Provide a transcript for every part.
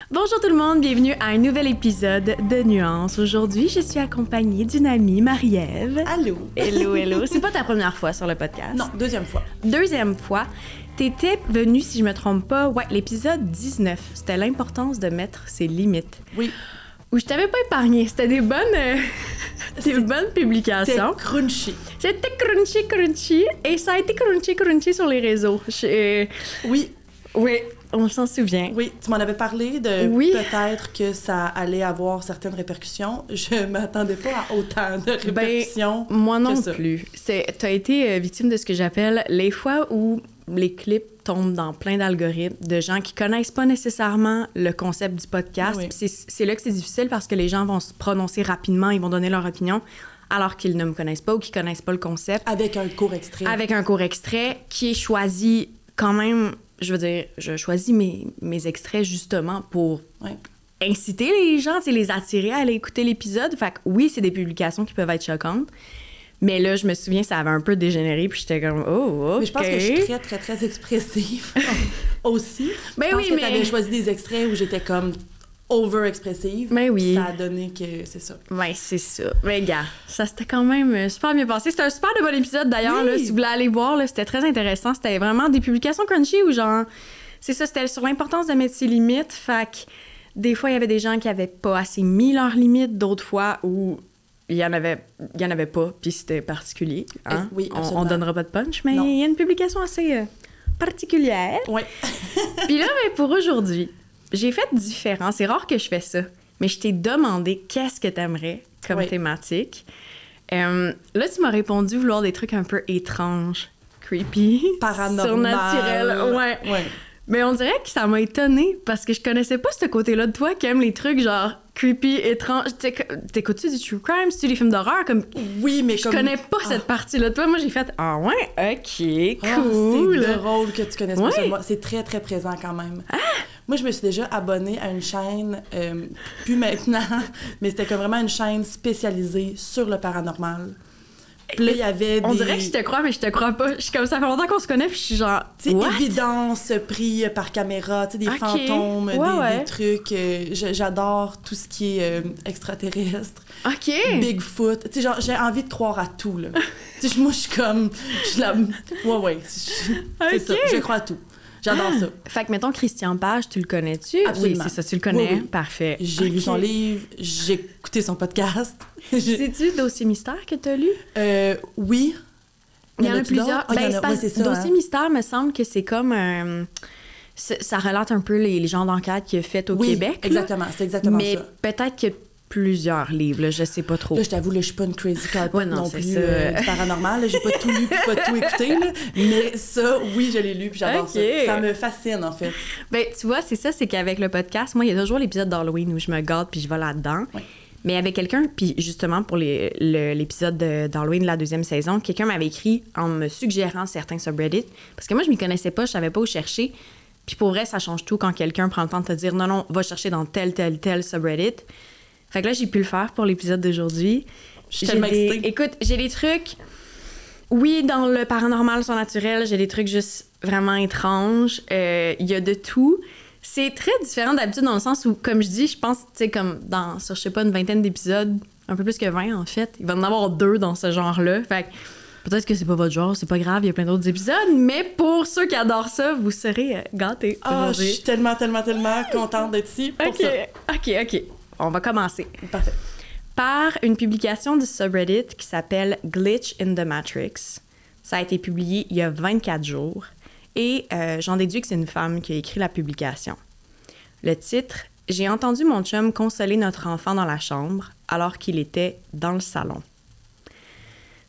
Bonjour tout le monde, bienvenue à un nouvel épisode de Nuances. Aujourd'hui, je suis accompagnée d'une amie, Marie-Ève. Allô. Hello. C'est pas ta première fois sur le podcast? Non, deuxième fois. Deuxième fois. T'étais venue, si je me trompe pas, l'épisode 19. C'était l'importance de mettre ses limites. Oui. Où je t'avais pas épargné. C'était des bonnes publications. C'était crunchy. C'était crunchy. Et ça a été crunchy sur les réseaux. Oui. Oui, on s'en souvient. Oui, tu m'en avais parlé de peut-être que ça allait avoir certaines répercussions. Je m'attendais pas à autant de répercussions. Moi non plus. T'as été victime de ce que j'appelle les fois où les clips tombent dans plein d'algorithmes de gens qui connaissent pas nécessairement le concept du podcast. Oui. C'est là que c'est difficile parce que les gens vont se prononcer rapidement, ils vont donner leur opinion alors qu'ils ne me connaissent pas ou qu'ils connaissent pas le concept. Avec un court extrait. Avec un court extrait qui est choisi quand même... Je veux dire, je choisis mes extraits justement pour inciter les gens, les attirer à aller écouter l'épisode. Fait que oui, c'est des publications qui peuvent être choquantes. Mais là, je me souviens, ça avait un peu dégénéré, puis j'étais comme, oh, OK. Mais je pense que je suis très, très, très expressive aussi. Ben je pense oui, que t'avais choisi des extraits où j'étais comme over-expressive. Mais oui. Ça a donné que c'est ça. Ouais, c'est ça. Mais gars, ça s'était quand même super bien passé. C'était un super de bon épisode d'ailleurs. Oui. Là, si vous voulez aller voir, là, c'était très intéressant. C'était vraiment des publications crunchy où genre, c'est ça, c'était sur l'importance de mettre ses limites. Fait que des fois, il y avait des gens qui avaient pas assez mis leurs limites, d'autres fois où il y en avait pas, puis c'était particulier. Hein? Oui, absolument. On donnera pas de punch, mais il y a une publication assez particulière. Oui. Puis là, pour aujourd'hui, j'ai fait différent. C'est rare que je fais ça. Mais je t'ai demandé qu'est-ce que t'aimerais comme thématique. Là, tu m'as répondu vouloir des trucs un peu étranges, creepy, paranormal, surnaturel. Ouais. Mais on dirait que ça m'a étonnée parce que je connaissais pas ce côté-là de toi qui aime les trucs genre creepy, étranges. T'écoutes-tu du true crime? C'est-tu des films d'horreur? Oui, mais je connais pas cette partie-là de toi. Moi, j'ai fait « Ah ouais? OK, cool! » C'est drôle que tu connaisses pas ça de moi. C'est très, très présent quand même. Ah! Moi, je me suis déjà abonnée à une chaîne, plus maintenant, mais c'était comme vraiment une chaîne spécialisée sur le paranormal. Puis là, il y avait On dirait que je te crois, mais je te crois pas. Je suis comme ça fait longtemps qu'on se connaît, puis je suis genre... Tu sais, évidence pris par caméra, tu sais, des fantômes, des trucs. J'adore tout ce qui est extraterrestre. OK. Bigfoot. Tu sais, genre, j'ai envie de croire à tout, là. Tu sais, moi, je suis comme... C'est ça, je crois à tout. J'adore ça. Fait que, mettons, Christian Page, tu le connais-tu? Absolument. Oui, c'est ça, tu le connais. Oui. Parfait. J'ai lu son livre, j'ai écouté son podcast. C'est-tu Dossier Mystère que tu as lu? Oui. Il y en a plusieurs. C'est ça. Dossier Mystère, me semble que c'est comme ça relate un peu les genres d'enquête qu'il a fait au Québec. Exactement, c'est exactement mais ça. Mais peut-être qu'il y a plusieurs livres, là, je sais pas trop. Là, je t'avoue, là, je suis pas une crazy carpet non plus du paranormal. Là, j'ai pas tout lu puis pas tout écouté. Là, mais ça, oui, je l'ai lu puis j'adore ça. Ça me fascine, en fait. Ben, tu vois, c'est ça, c'est qu'avec le podcast, moi, il y a toujours l'épisode d'Halloween où je me gâte puis je vais là-dedans. Oui. Mais avec quelqu'un, puis justement pour l'épisode d'Halloween de la deuxième saison, quelqu'un m'avait écrit en me suggérant certains subreddits. Parce que moi, je m'y connaissais pas, je savais pas où chercher. Puis pour vrai, ça change tout quand quelqu'un prend le temps de te dire non, va chercher dans tel subreddit. Fait que là, j'ai pu le faire pour l'épisode d'aujourd'hui. Je suis tellement excitée. Écoute, j'ai des trucs... Oui, dans le paranormal surnaturel, j'ai des trucs juste vraiment étranges. Il y a de tout. C'est très différent d'habitude dans le sens où, comme je dis, je pense, tu sais, comme sur, je sais pas, une vingtaine d'épisodes, un peu plus que 20 en fait, il va en avoir 2 dans ce genre-là. Fait que peut-être que c'est pas votre genre, c'est pas grave, il y a plein d'autres épisodes, mais pour ceux qui adorent ça, vous serez gâtés aujourd'hui. Je suis tellement contente d'être ici pour ça. OK. On va commencer. Parfait. Par une publication du subreddit qui s'appelle Glitch in the Matrix. Ça a été publié il y a 24 jours. Et j'en déduis que c'est une femme qui a écrit la publication. Le titre « J'ai entendu mon chum consoler notre enfant dans la chambre alors qu'il était dans le salon. »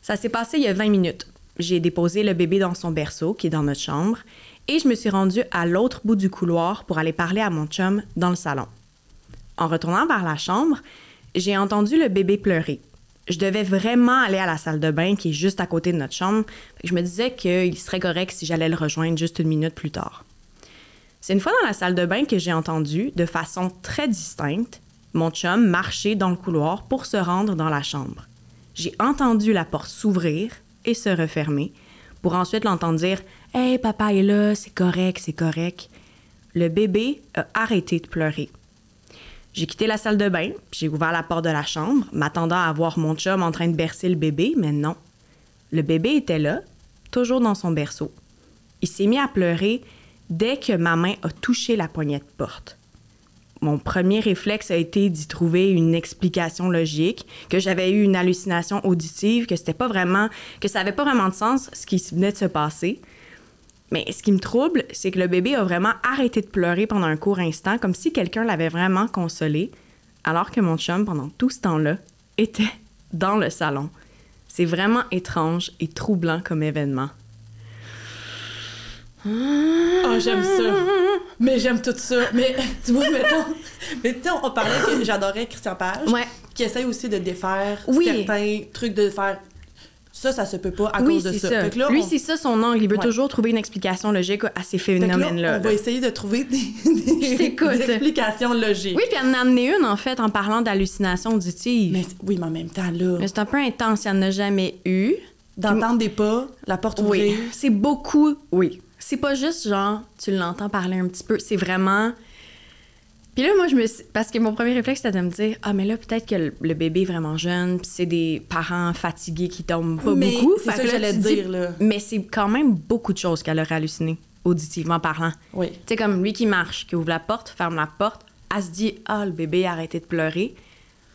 Ça s'est passé il y a 20 minutes. J'ai déposé le bébé dans son berceau, qui est dans notre chambre, et je me suis rendue à l'autre bout du couloir pour aller parler à mon chum dans le salon. En retournant vers la chambre, j'ai entendu le bébé pleurer. Je devais vraiment aller à la salle de bain qui est juste à côté de notre chambre. Je me disais qu'il serait correct si j'allais le rejoindre juste une minute plus tard. C'est une fois dans la salle de bain que j'ai entendu, de façon très distincte, mon chum marcher dans le couloir pour se rendre dans la chambre. J'ai entendu la porte s'ouvrir et se refermer pour ensuite l'entendre dire « Hey, papa est là, c'est correct, c'est correct. » Le bébé a arrêté de pleurer. J'ai quitté la salle de bain, puis j'ai ouvert la porte de la chambre, m'attendant à voir mon chum en train de bercer le bébé, mais non. Le bébé était là, toujours dans son berceau. Il s'est mis à pleurer dès que ma main a touché la poignée de porte. Mon premier réflexe a été d'y trouver une explication logique, que j'avais eu une hallucination auditive, que ça avait pas vraiment de sens ce qui venait de se passer. Mais ce qui me trouble, c'est que le bébé a vraiment arrêté de pleurer pendant un court instant, comme si quelqu'un l'avait vraiment consolé, alors que mon chum, pendant tout ce temps-là, était dans le salon. C'est vraiment étrange et troublant comme événement. Oh, j'aime ça. Mais j'aime tout ça. Mais tu vois, mettons, on parlait que j'adorais Christian Page, qui essaye aussi de défaire certains trucs de faire. Ça se peut pas à cause de ça. Fait que là, lui, c'est ça son angle. Il veut toujours trouver une explication logique à ces phénomènes-là. On va essayer de trouver des explications logiques. Oui, puis elle en a amené une, en fait, en parlant d'hallucinations auditives. Mais en même temps, là... Mais c'est un peu intense, il n'y en a jamais eu. D'entendre des pas, la porte ouvrir. Oui, c'est beaucoup... Oui. C'est pas juste, genre, tu l'entends parler un petit peu. C'est vraiment... Puis là, moi, parce que mon premier réflexe, c'était de me dire, mais là, peut-être que le bébé est vraiment jeune, puis c'est des parents fatigués qui tombent pas beaucoup. C'est ça que j'allais te dire, là. Mais c'est quand même beaucoup de choses qu'elle aurait hallucinées, auditivement parlant. Oui. Tu sais, comme lui qui marche, qui ouvre la porte, ferme la porte, elle se dit, le bébé a arrêté de pleurer.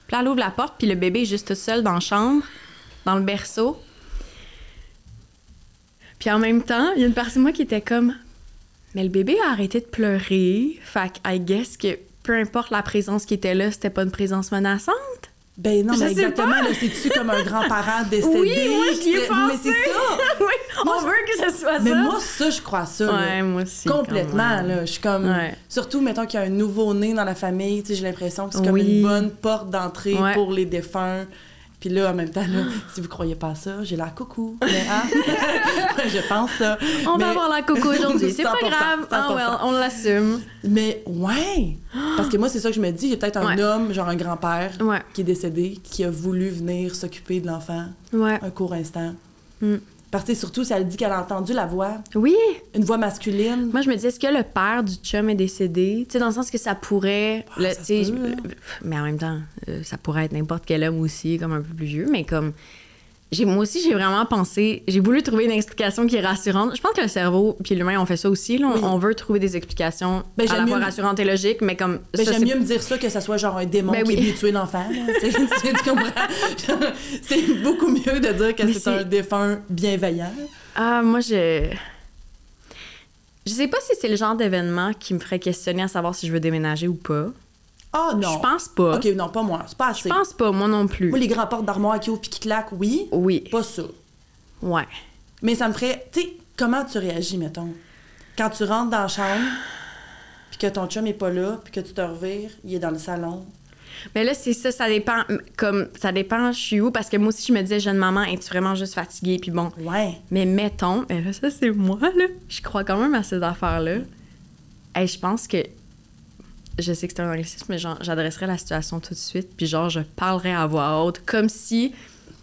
Puis là, elle ouvre la porte, puis le bébé est juste tout seul dans la chambre, dans le berceau. Puis en même temps, il y a une partie de moi qui était comme... Mais le bébé a arrêté de pleurer. Fait que, I guess que peu importe la présence qui était là, c'était pas une présence menaçante. Ben non, mais exactement, là, c'est-tu comme un grand-parent décédé? Oui, moi, j'y ai pensé. Mais c'est ça! Oui, on veut que ce soit ça. Mais moi, ça, je crois ça. Ouais, moi aussi. Complètement, là. Je suis comme... Ouais. Surtout, mettons qu'il y a un nouveau-né dans la famille, tu sais, j'ai l'impression que c'est comme une bonne porte d'entrée pour les défunts. Puis là, en même temps, là, si vous croyez pas à ça, j'ai l'air coucou. Mais, je pense ça. On va avoir la coco aujourd'hui. C'est pas grave. 100%. On l'assume. Mais ouais! Parce que moi, c'est ça que je me dis. Il y a peut-être un homme, genre un grand-père, qui est décédé, qui a voulu venir s'occuper de l'enfant un court instant. Parce que surtout, si elle dit qu'elle a entendu la voix. Oui! Une voix masculine. Moi, je me dis, est-ce que le père du chum est décédé? Tu sais, dans le sens que ça pourrait... mais en même temps, ça pourrait être n'importe quel homme aussi, comme un peu plus vieux, mais comme... Moi aussi, j'ai vraiment pensé... J'ai voulu trouver une explication qui est rassurante. Je pense que le cerveau puis l'humain, on fait ça aussi. Là. On veut trouver des explications à la fois rassurantes et logiques, mais comme... j'aime mieux me dire ça que ça soit genre un démon qui est venu tuer l'enfant. Tu comprends? C'est beaucoup mieux de dire que c'est un défunt bienveillant. Moi, je sais pas si c'est le genre d'événement qui me ferait questionner à savoir si je veux déménager ou pas. Ah non. Je pense pas. OK, non, pas moi. C'est pas assez. Je pense pas, moi non plus. Moi, les grands portes d'armoire qui ouvrent puis qui claquent, oui. Oui. Pas ça. Ouais. Mais ça me ferait... Tu sais, comment tu réagis, mettons? Quand tu rentres dans la chambre, puis que ton chum est pas là, puis que tu te revires, il est dans le salon. Mais là, c'est ça, ça dépend. Ça dépend, je suis où, parce que moi aussi, je me disais, jeune maman, es-tu vraiment juste fatiguée? Puis bon. Ouais. Mais mettons, mais là, ça, c'est moi, là. Je crois quand même à ces affaires-là. Hey, je pense que... Je sais que c'est un anglicisme, mais genre, j'adresserais la situation tout de suite, puis genre, je parlerais à voix haute, comme si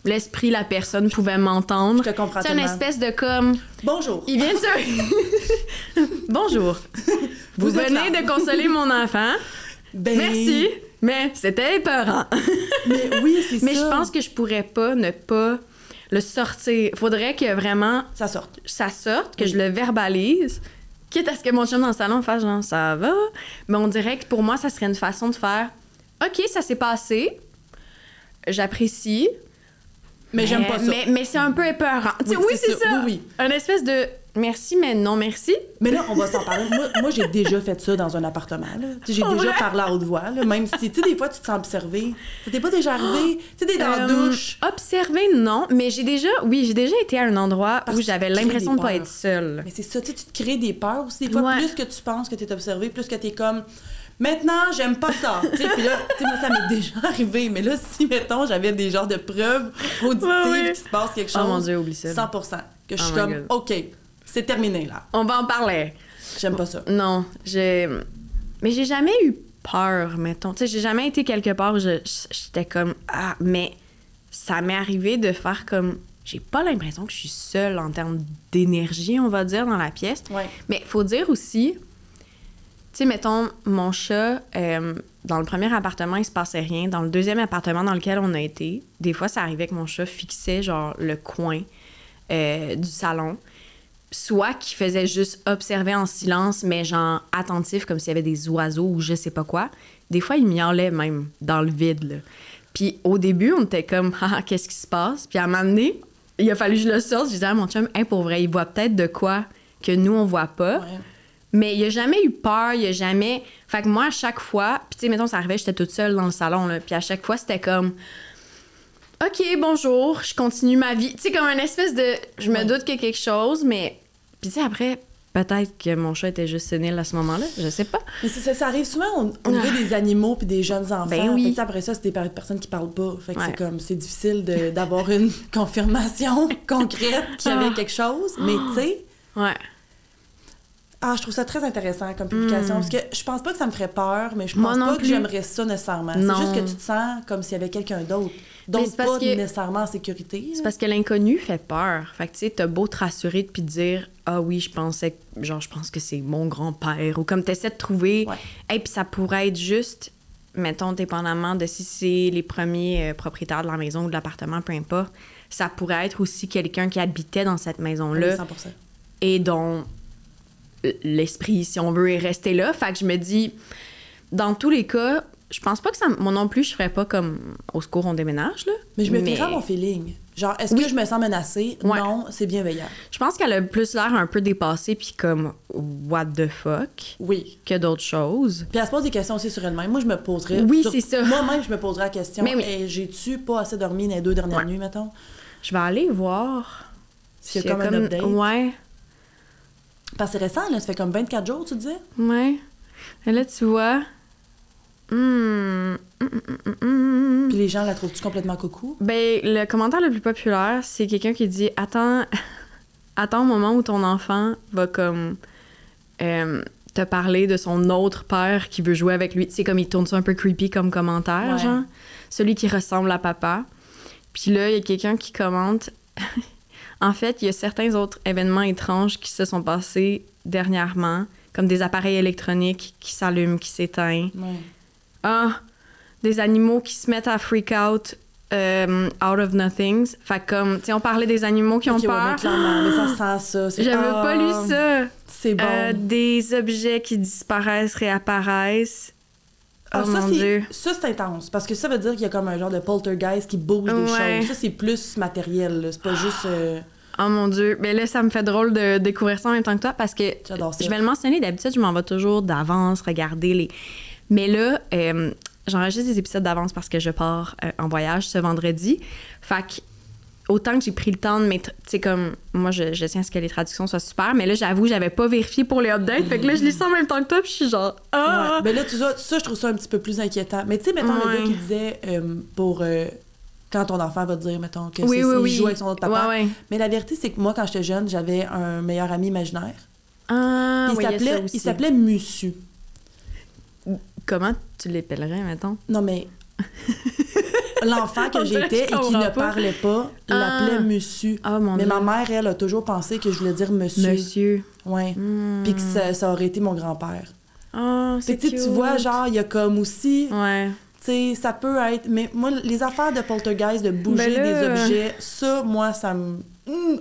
l'esprit, la personne pouvait m'entendre. Je te comprends tellement. C'est une espèce de comme... Bonjour. Il vient de se... Bonjour. Vous venez de consoler mon enfant. Merci. Mais c'était épeurant. Mais oui, c'est ça. Mais je pense que je pourrais pas ne pas le sortir. Faudrait que vraiment... Ça sorte. Que je le verbalise. Quitte à ce que mon chum dans le salon fasse genre, ça va. Mais on dirait que pour moi, ça serait une façon de faire, OK, ça s'est passé. J'apprécie. Mais j'aime pas ça. Mais c'est un peu épeurant. Oui, c'est ça. Oui. Un espèce de merci, mais non merci. Mais là, on va s'en parler. Moi, j'ai déjà fait ça dans un appartement. J'ai déjà parlé à haute voix. Là, même si, tu sais, des fois, tu te sens observé. Ça t'est pas déjà arrivé? Tu sais, t'es dans la douche. Observé, non. Mais j'ai déjà été à un endroit où j'avais l'impression de pas être seule. Mais c'est ça, tu te crées des peurs aussi. Des fois, plus que tu penses que t'es observé, plus que t'es comme... Maintenant, j'aime pas ça. Puis là, moi, ça m'est déjà arrivé. Mais là, si, mettons, j'avais des genres de preuves auditives qu'il se passe quelque chose... Oh mon Dieu, oublie ça. 100%. Que je suis comme, God. OK, c'est terminé, là. On va en parler. J'aime pas ça. Non, mais j'ai jamais eu peur, mettons. Tu sais, j'ai jamais été quelque part où j'étais comme... mais ça m'est arrivé de faire comme... J'ai pas l'impression que je suis seule en termes d'énergie, on va dire, dans la pièce. Ouais. Mais faut dire aussi... sais, mettons, mon chat, dans le premier appartement, il se passait rien. Dans le deuxième appartement dans lequel on a été, des fois, ça arrivait que mon chat fixait, genre, le coin du salon. Soit qu'il faisait juste observer en silence, mais genre attentif, comme s'il y avait des oiseaux ou je sais pas quoi. Des fois, il miaulait même dans le vide, là. Puis au début, on était comme « Ah, qu'est-ce qui se passe? » Puis à un moment donné, il a fallu que je le sorte. Je disais à mon chum « Hey, pour vrai, il voit peut-être de quoi que nous, on voit pas. Ouais. » Mais il a jamais eu peur, il a jamais... Fait que moi, à chaque fois... Puis tu sais, mettons, ça arrivait, j'étais toute seule dans le salon, là. Puis à chaque fois, c'était comme... OK, bonjour, je continue ma vie. Tu sais, comme une espèce de... Je me doute qu'il y a quelque chose, mais... Puis tu sais, après, peut-être que mon chat était juste sénile à ce moment-là, je sais pas. Mais ça arrive souvent au niveau des animaux puis des jeunes enfants. Ben oui. Fait que, après ça, c'est des personnes qui parlent pas. Fait que c'est difficile d'avoir une confirmation concrète qu'il y avait quelque chose. Mais tu sais... Ouais. Ah, je trouve ça très intéressant comme publication. Parce que je pense pas que ça me ferait peur, mais je pense pas que j'aimerais ça nécessairement. C'est juste que tu te sens comme s'il y avait quelqu'un d'autre. Donc pas nécessairement en sécurité. C'est parce que l'inconnu fait peur. Fait que tu sais, t'as beau te rassurer puis te dire « Ah oui, je pense que c'est mon grand-père » ou comme t'essaies de trouver... Hey, puis ça pourrait être juste, mettons, dépendamment de si c'est les premiers propriétaires de la maison ou de l'appartement, peu importe, ça pourrait être aussi quelqu'un qui habitait dans cette maison-là. Oui, 100%. Et dont l'esprit, si on veut, est resté là. Fait que je me dis, dans tous les cas, je pense pas que ça... Moi non plus, je ferais pas comme au secours, on déménage, là. Mais je me fierais à mon feeling. Genre, est-ce que je me sens menacée? Ouais. Non, c'est bienveillant. Je pense qu'elle a plus l'air un peu dépassée puis comme what the fuck. Oui. Que d'autres choses. Puis elle se pose des questions aussi sur elle-même. Moi, je me poserais... Oui, c'est ça. Moi-même, je me poserais la question. Mais oui. J'ai-tu pas assez dormi les 2 dernières nuits, mettons? Je vais aller voir. S'il y a comme un update. Ouais. Parce que c'est récent, là. Ça fait comme 24 jours, tu disais? Ouais. Et là, tu vois... Puis les gens la trouvent-tu complètement coucou? Ben, le commentaire le plus populaire, c'est quelqu'un qui dit « Attends au moment où ton enfant va comme te parler de son autre père qui veut jouer avec lui. » Tu sais, comme il tourne ça un peu creepy comme commentaire, genre. Celui qui ressemble à papa. Puis là, il y a quelqu'un qui commente... En fait, il y a certains autres événements étranges qui se sont passés dernièrement, comme des appareils électroniques qui s'allument, qui s'éteignent. Ouais. Ah, des animaux qui se mettent à freak out out of nothings. Fait comme, tu sais, on parlait des animaux qui ont peur. Ouais, mais clairement, mais ça sent ça. J'avais pas lu ça. C'est bon. Des objets qui disparaissent, réapparaissent. Oh mon Dieu. Ça, c'est intense. Parce que ça veut dire qu'il y a comme un genre de poltergeist qui bouge des choses. Ça, c'est plus matériel. C'est pas juste... Oh mon Dieu. Mais là, ça me fait drôle de découvrir ça en même temps que toi parce que je vais le mentionner. D'habitude, je m'en vais toujours d'avance regarder les... Mais là, j'enregistre des épisodes d'avance parce que je pars en voyage ce vendredi. Fait que autant que j'ai pris le temps de mettre... Tu sais, comme... Moi, je tiens à ce que les traductions soient super, mais là, j'avoue, j'avais pas vérifié pour les updates. Fait que là, je lis ça en même temps que toi, puis je suis genre... Ah! Ouais. Mais là, tu vois, ça, je trouve ça un petit peu plus inquiétant. Mais tu sais, mettons, le gars qui disait pour... quand ton enfant va te dire, mettons, que il joue avec son autre papa. Ouais. Mais la vérité, c'est que moi, quand j'étais jeune, j'avais un meilleur ami imaginaire. Ah, il s'appelait Mussu. Comment tu l'appellerais, mettons? Non, mais... L'enfant que j'étais et qui ne parlait pas l'appelait Mussu. Oh, mon mais Dieu. ma mère, elle, a toujours pensé que je voulais dire Monsieur. Monsieur. Ouais. Puis que ça aurait été mon grand-père. Oh, c'est cute. Tu vois, genre, il y a comme aussi... Ouais. Tu sais, ça peut être... Mais moi, les affaires de poltergeist, de bouger des objets, ça, moi, ça me...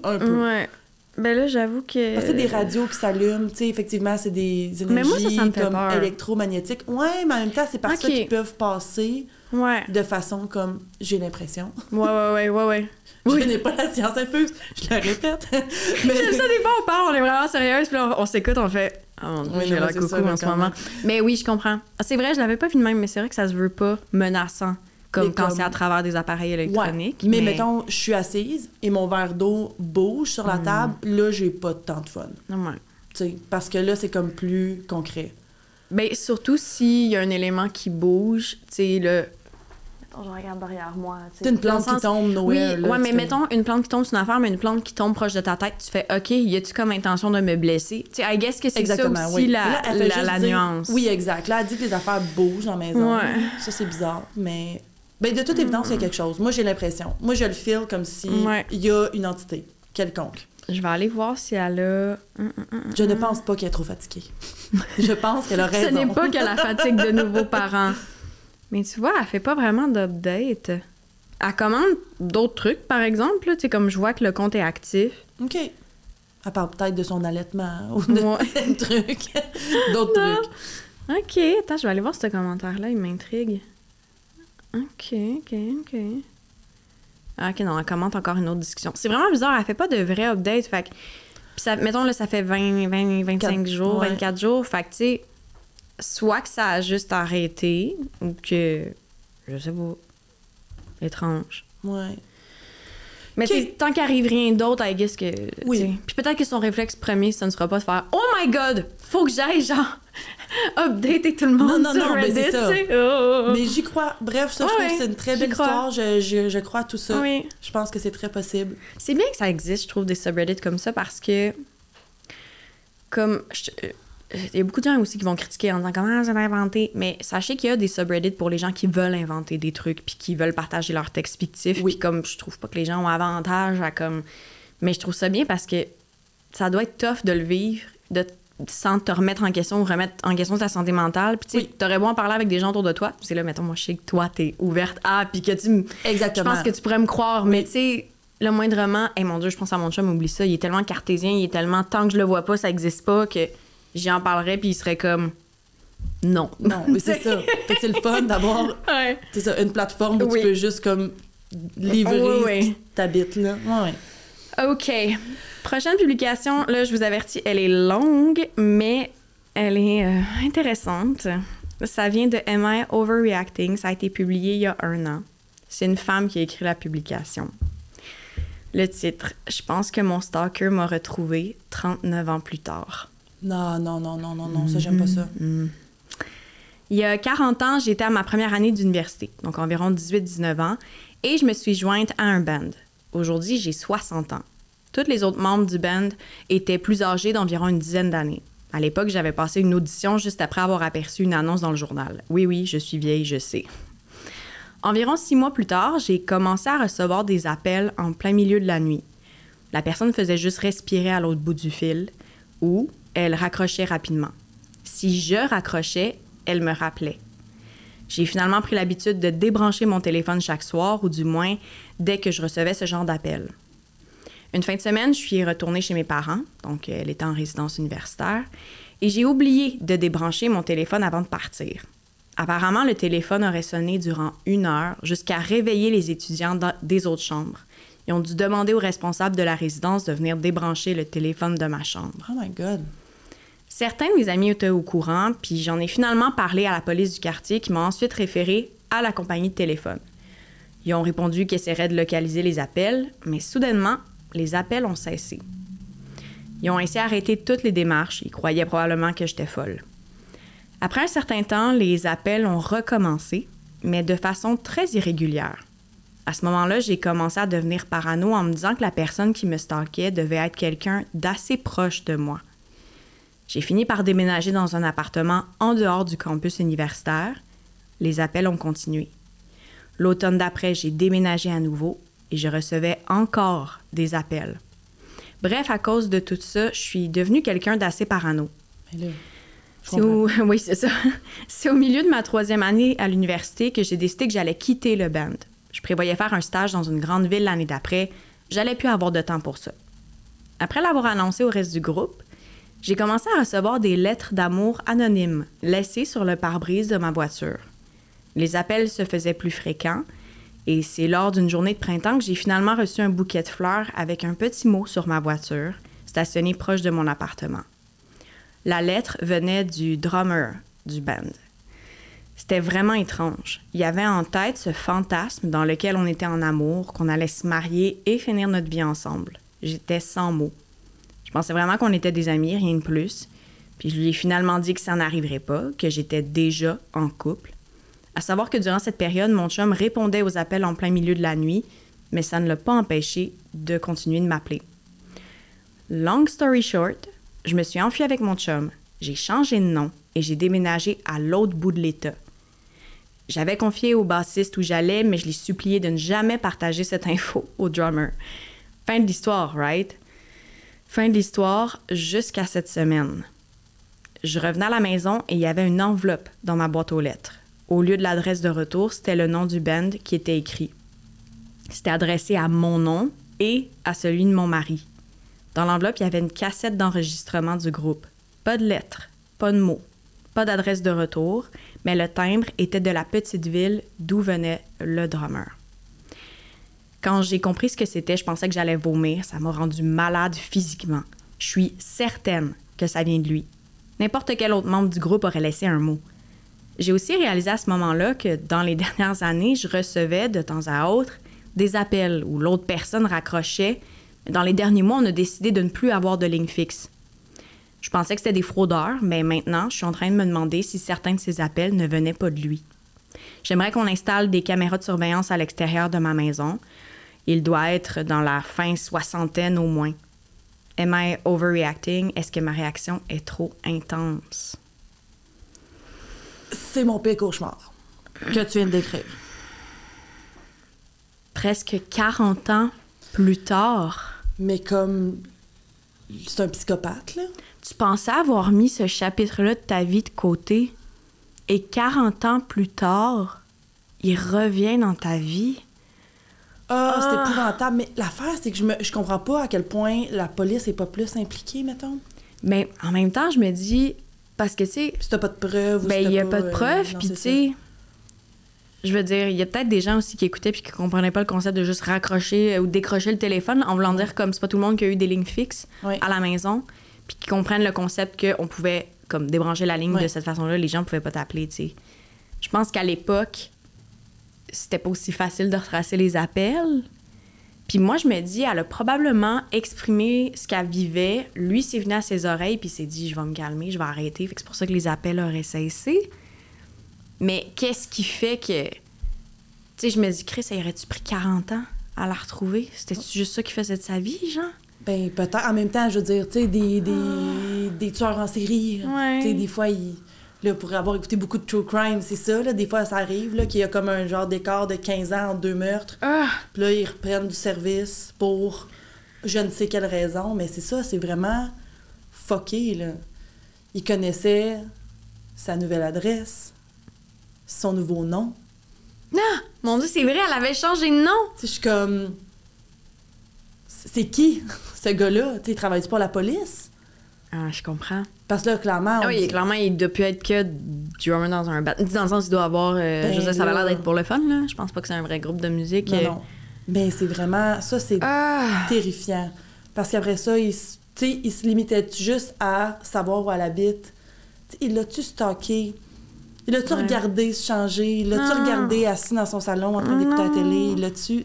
un peu. Ouais. Ben là, j'avoue que... Parce que c'est des radios qui s'allument, tu sais, effectivement, c'est des énergies mais moi, ça me fait comme peur. Électromagnétiques. Ouais, mais en même temps, c'est par ça qu'ils peuvent passer de façon comme... J'ai l'impression. Ouais. Je n'ai pas la science infuse, je le répète. Mais... J'aime ça, des fois, on parle, on est vraiment sérieuse, puis là, on s'écoute, on fait... Oh mon Dieu, j'ai l'air coucou en ce moment. Mais oui, je comprends. Ah, c'est vrai, je l'avais pas vu de même, mais c'est vrai que ça se veut pas menaçant. Comme quand c'est à travers des appareils électroniques. Ouais. Mais mettons, je suis assise et mon verre d'eau bouge sur la table, là, j'ai pas tant de fun. Ouais. Tu sais, parce que là, c'est comme plus concret. Ben, surtout s'il y a un élément qui bouge, tu sais, le... Mettons, je regarde derrière moi. C'est une plante qui tombe nowhere. Oui, mais mettons, une plante qui tombe sur une affaire, mais une plante qui tombe proche de ta tête, tu fais « OK, y a-tu comme intention de me blesser? » Tu sais, I guess que c'est ça aussi la nuance. Oui, exact. Là, elle dit que les affaires bougent dans la maison. Ouais. Ça, c'est bizarre, mais... Ben, de toute évidence, il y a quelque chose. Moi, j'ai l'impression. Moi, je le feel comme si il y a une entité. quelconque. Je vais aller voir si elle a... Je ne pense pas qu'elle est trop fatiguée. Je pense qu'elle a raison. Ce n'est pas que la fatigue de nouveaux parents. Mais tu vois, elle fait pas vraiment d'update. Elle commande d'autres trucs, par exemple. Tu sais, comme je vois que le compte est actif. OK. Elle parle peut-être de son allaitement ou de trucs. D'autres trucs. OK. Attends, je vais aller voir ce commentaire-là. Il m'intrigue. OK. Ah, OK, non, elle commente encore une autre discussion. C'est vraiment bizarre. Elle fait pas de vrai update. Fait que... Puis ça, mettons, là, ça fait 25 jours, 24 jours. Fait que, tu sais, soit que ça a juste arrêté ou que... Je sais pas. Étrange. Ouais. Mais tant qu'il arrive rien d'autre, I guess que... Oui. Puis peut-être que son réflexe premier, ça ne sera pas de faire « Oh my God! Faut que j'aille, genre, updater tout le monde sur Reddit. » mais c'est ça. Oh. Mais j'y crois. Bref, ça, je trouve que c'est une très belle histoire. Je crois à tout ça. Oui. Je pense que c'est très possible. C'est bien que ça existe, je trouve, des subreddits comme ça, parce que... Comme... Il y a beaucoup de gens aussi qui vont critiquer en disant comment ça a inventé. Mais sachez qu'il y a des subreddits pour les gens qui veulent inventer des trucs puis qui veulent partager leurs textes fictifs. Oui. Puis comme je trouve pas que les gens ont avantage à comme... Mais je trouve ça bien parce que ça doit être tough de le vivre sans te remettre en question ou remettre en question ta santé mentale. Puis tu sais, t'aurais beau en parler avec des gens autour de toi. C'est là, mettons, moi, je sais que toi, t'es ouverte à... Puis que tu... Exactement. Je pense que tu pourrais me croire. Mais tu sais, le moindrement... Mon Dieu, je pense à mon chum, oublie ça. Il est tellement cartésien, il est tellement... Tant que je le vois pas, ça existe pas que... J'y en parlerais, puis il serait comme... Non. Non, mais c'est ça. Fait que c'est le fun d'avoir c'est ça, une plateforme où tu peux juste comme livrer ta bite, là. Ouais. OK. Prochaine publication, là, je vous avertis, elle est longue, mais elle est intéressante. Ça vient de Am I Overreacting? Ça a été publié il y a 1 an. C'est une femme qui a écrit la publication. Le titre, « Je pense que mon stalker m'a retrouvé 39 ans plus tard ». Non, ça, j'aime pas ça. Il y a 40 ans, j'étais à ma première année d'université, donc environ 18-19 ans, et je me suis jointe à un band. Aujourd'hui, j'ai 60 ans. Tous les autres membres du band étaient plus âgés d'environ une dizaine d'années. À l'époque, j'avais passé une audition juste après avoir aperçu une annonce dans le journal. Oui, je suis vieille, je sais. Environ 6 mois plus tard, j'ai commencé à recevoir des appels en plein milieu de la nuit. La personne faisait juste respirer à l'autre bout du fil, ou elle raccrochait rapidement. Si je raccrochais, elle me rappelait. J'ai finalement pris l'habitude de débrancher mon téléphone chaque soir, ou du moins dès que je recevais ce genre d'appel. Une fin de semaine, je suis retournée chez mes parents, donc elle était en résidence universitaire, et j'ai oublié de débrancher mon téléphone avant de partir. Apparemment, le téléphone aurait sonné durant 1 heure jusqu'à réveiller les étudiants des autres chambres. Ils ont dû demander aux responsables de la résidence de venir débrancher le téléphone de ma chambre. Oh my God! Certains de mes amis étaient au courant, puis j'en ai finalement parlé à la police du quartier qui m'a ensuite référé à la compagnie de téléphone. Ils ont répondu qu'ils essaieraient de localiser les appels, mais soudainement, les appels ont cessé. Ils ont ainsi arrêté toutes les démarches. Ils croyaient probablement que j'étais folle. Après un certain temps, les appels ont recommencé, mais de façon très irrégulière. À ce moment-là, j'ai commencé à devenir parano en me disant que la personne qui me stalkait devait être quelqu'un d'assez proche de moi. J'ai fini par déménager dans un appartement en dehors du campus universitaire. Les appels ont continué. L'automne d'après, j'ai déménagé à nouveau et je recevais encore des appels. Bref, à cause de tout ça, je suis devenue quelqu'un d'assez parano. Mais là, Oui, c'est ça. C'est au milieu de ma 3e année à l'université que j'ai décidé que j'allais quitter le band. Je prévoyais faire un stage dans une grande ville l'année d'après. J'allais plus avoir de temps pour ça. Après l'avoir annoncé au reste du groupe, j'ai commencé à recevoir des lettres d'amour anonymes laissées sur le pare-brise de ma voiture. Les appels se faisaient plus fréquents et c'est lors d'une journée de printemps que j'ai finalement reçu un bouquet de fleurs avec un petit mot sur ma voiture, stationné proche de mon appartement. La lettre venait du drummer du band. C'était vraiment étrange. Il y avait en tête ce fantasme dans lequel on était en amour, qu'on allait se marier et finir notre vie ensemble. J'étais sans mots. Je pensais vraiment qu'on était des amis, rien de plus. Puis je lui ai finalement dit que ça n'arriverait pas, que j'étais déjà en couple. À savoir que durant cette période, mon chum répondait aux appels en plein milieu de la nuit, mais ça ne l'a pas empêché de continuer de m'appeler. Long story short, je me suis enfuie avec mon chum, j'ai changé de nom et j'ai déménagé à l'autre bout de l'État. J'avais confié au bassiste où j'allais, mais je l'ai supplié de ne jamais partager cette info au drummer. Fin de l'histoire, right? Fin de l'histoire jusqu'à cette semaine. Je revenais à la maison et il y avait une enveloppe dans ma boîte aux lettres. Au lieu de l'adresse de retour, c'était le nom du band qui était écrit. C'était adressé à mon nom et à celui de mon mari. Dans l'enveloppe, il y avait une cassette d'enregistrement du groupe. Pas de lettres, pas de mots, pas d'adresse de retour, mais le timbre était de la petite ville d'où venait le drummer. Quand j'ai compris ce que c'était, je pensais que j'allais vomir. Ça m'a rendu malade physiquement. Je suis certaine que ça vient de lui. N'importe quel autre membre du groupe aurait laissé un mot. J'ai aussi réalisé à ce moment-là que dans les dernières années, je recevais de temps à autre des appels où l'autre personne raccrochait. Dans les derniers mois, on a décidé de ne plus avoir de ligne fixe. Je pensais que c'était des fraudeurs, mais maintenant, je suis en train de me demander si certains de ces appels ne venaient pas de lui. J'aimerais qu'on installe des caméras de surveillance à l'extérieur de ma maison. Il doit être dans la fin soixantaine au moins. Am I overreacting? Est-ce que ma réaction est trop intense? C'est mon pire cauchemar que tu viens de décrire. Presque 40 ans plus tard. Mais comme... C'est un psychopathe, là. Tu pensais avoir mis ce chapitre-là de ta vie de côté et 40 ans plus tard, il revient dans ta vie. C'est épouvantable. Mais l'affaire, c'est que je comprends pas à quel point la police est pas plus impliquée, mettons. Mais en même temps, je me dis... Parce que, tu sais... Si t'as pas de preuves... Ben, il y a pas de preuves, puis tu sais... Je veux dire, il y a peut-être des gens aussi qui écoutaient puis qui comprenaient pas le concept de juste raccrocher ou décrocher le téléphone en voulant dire comme c'est pas tout le monde qui a eu des lignes fixes à la maison, puis qui comprennent le concept qu'on pouvait comme débrancher la ligne de cette façon-là, les gens pouvaient pas t'appeler, tu sais. Je pense qu'à l'époque, c'était pas aussi facile de retracer les appels. Puis moi, je me dis, elle a probablement exprimé ce qu'elle vivait. Lui, c'est venu à ses oreilles puis il s'est dit, je vais me calmer, je vais arrêter. Fait que c'est pour ça que les appels auraient cessé. Mais qu'est-ce qui fait que... Tu sais, je me dis, Chris, ça aurait-tu pris 40 ans à la retrouver? C'était-tu juste ça qui faisait de sa vie, genre? Ben, peut-être. En même temps, je veux dire, tu sais, des tueurs en série. Tu sais, des fois, là, pour avoir écouté beaucoup de true crime, c'est ça, là. Des fois, ça arrive, là, qu'il y a comme un genre d'écart de 15 ans entre 2 meurtres. Puis là, ils reprennent du service pour je ne sais quelle raison. Mais c'est ça, c'est vraiment fucké, là. Ils connaissaient sa nouvelle adresse, son nouveau nom. Non! Mon Dieu, c'est vrai, elle avait changé de nom! Tu sais, je suis comme... C'est qui, ce gars-là? Tu sais, il travaille-tu pour la police? Ah, je comprends. Parce que là, clairement... oui, clairement, il doit plus être que drummer dans un band. Dans le sens, il doit avoir... je veux dire, ça a l'air d'être pour le fun, là. Je pense pas que c'est un vrai groupe de musique. Non. Mais c'est vraiment... Ça, c'est terrifiant. Parce qu'après ça, il se limitait juste à savoir où elle habite. T'sais, il l'a-tu stalké? Il l'a-tu regardé se changer? Il l'a-tu regardé assis dans son salon en train d'écouter la télé? Il l'a-tu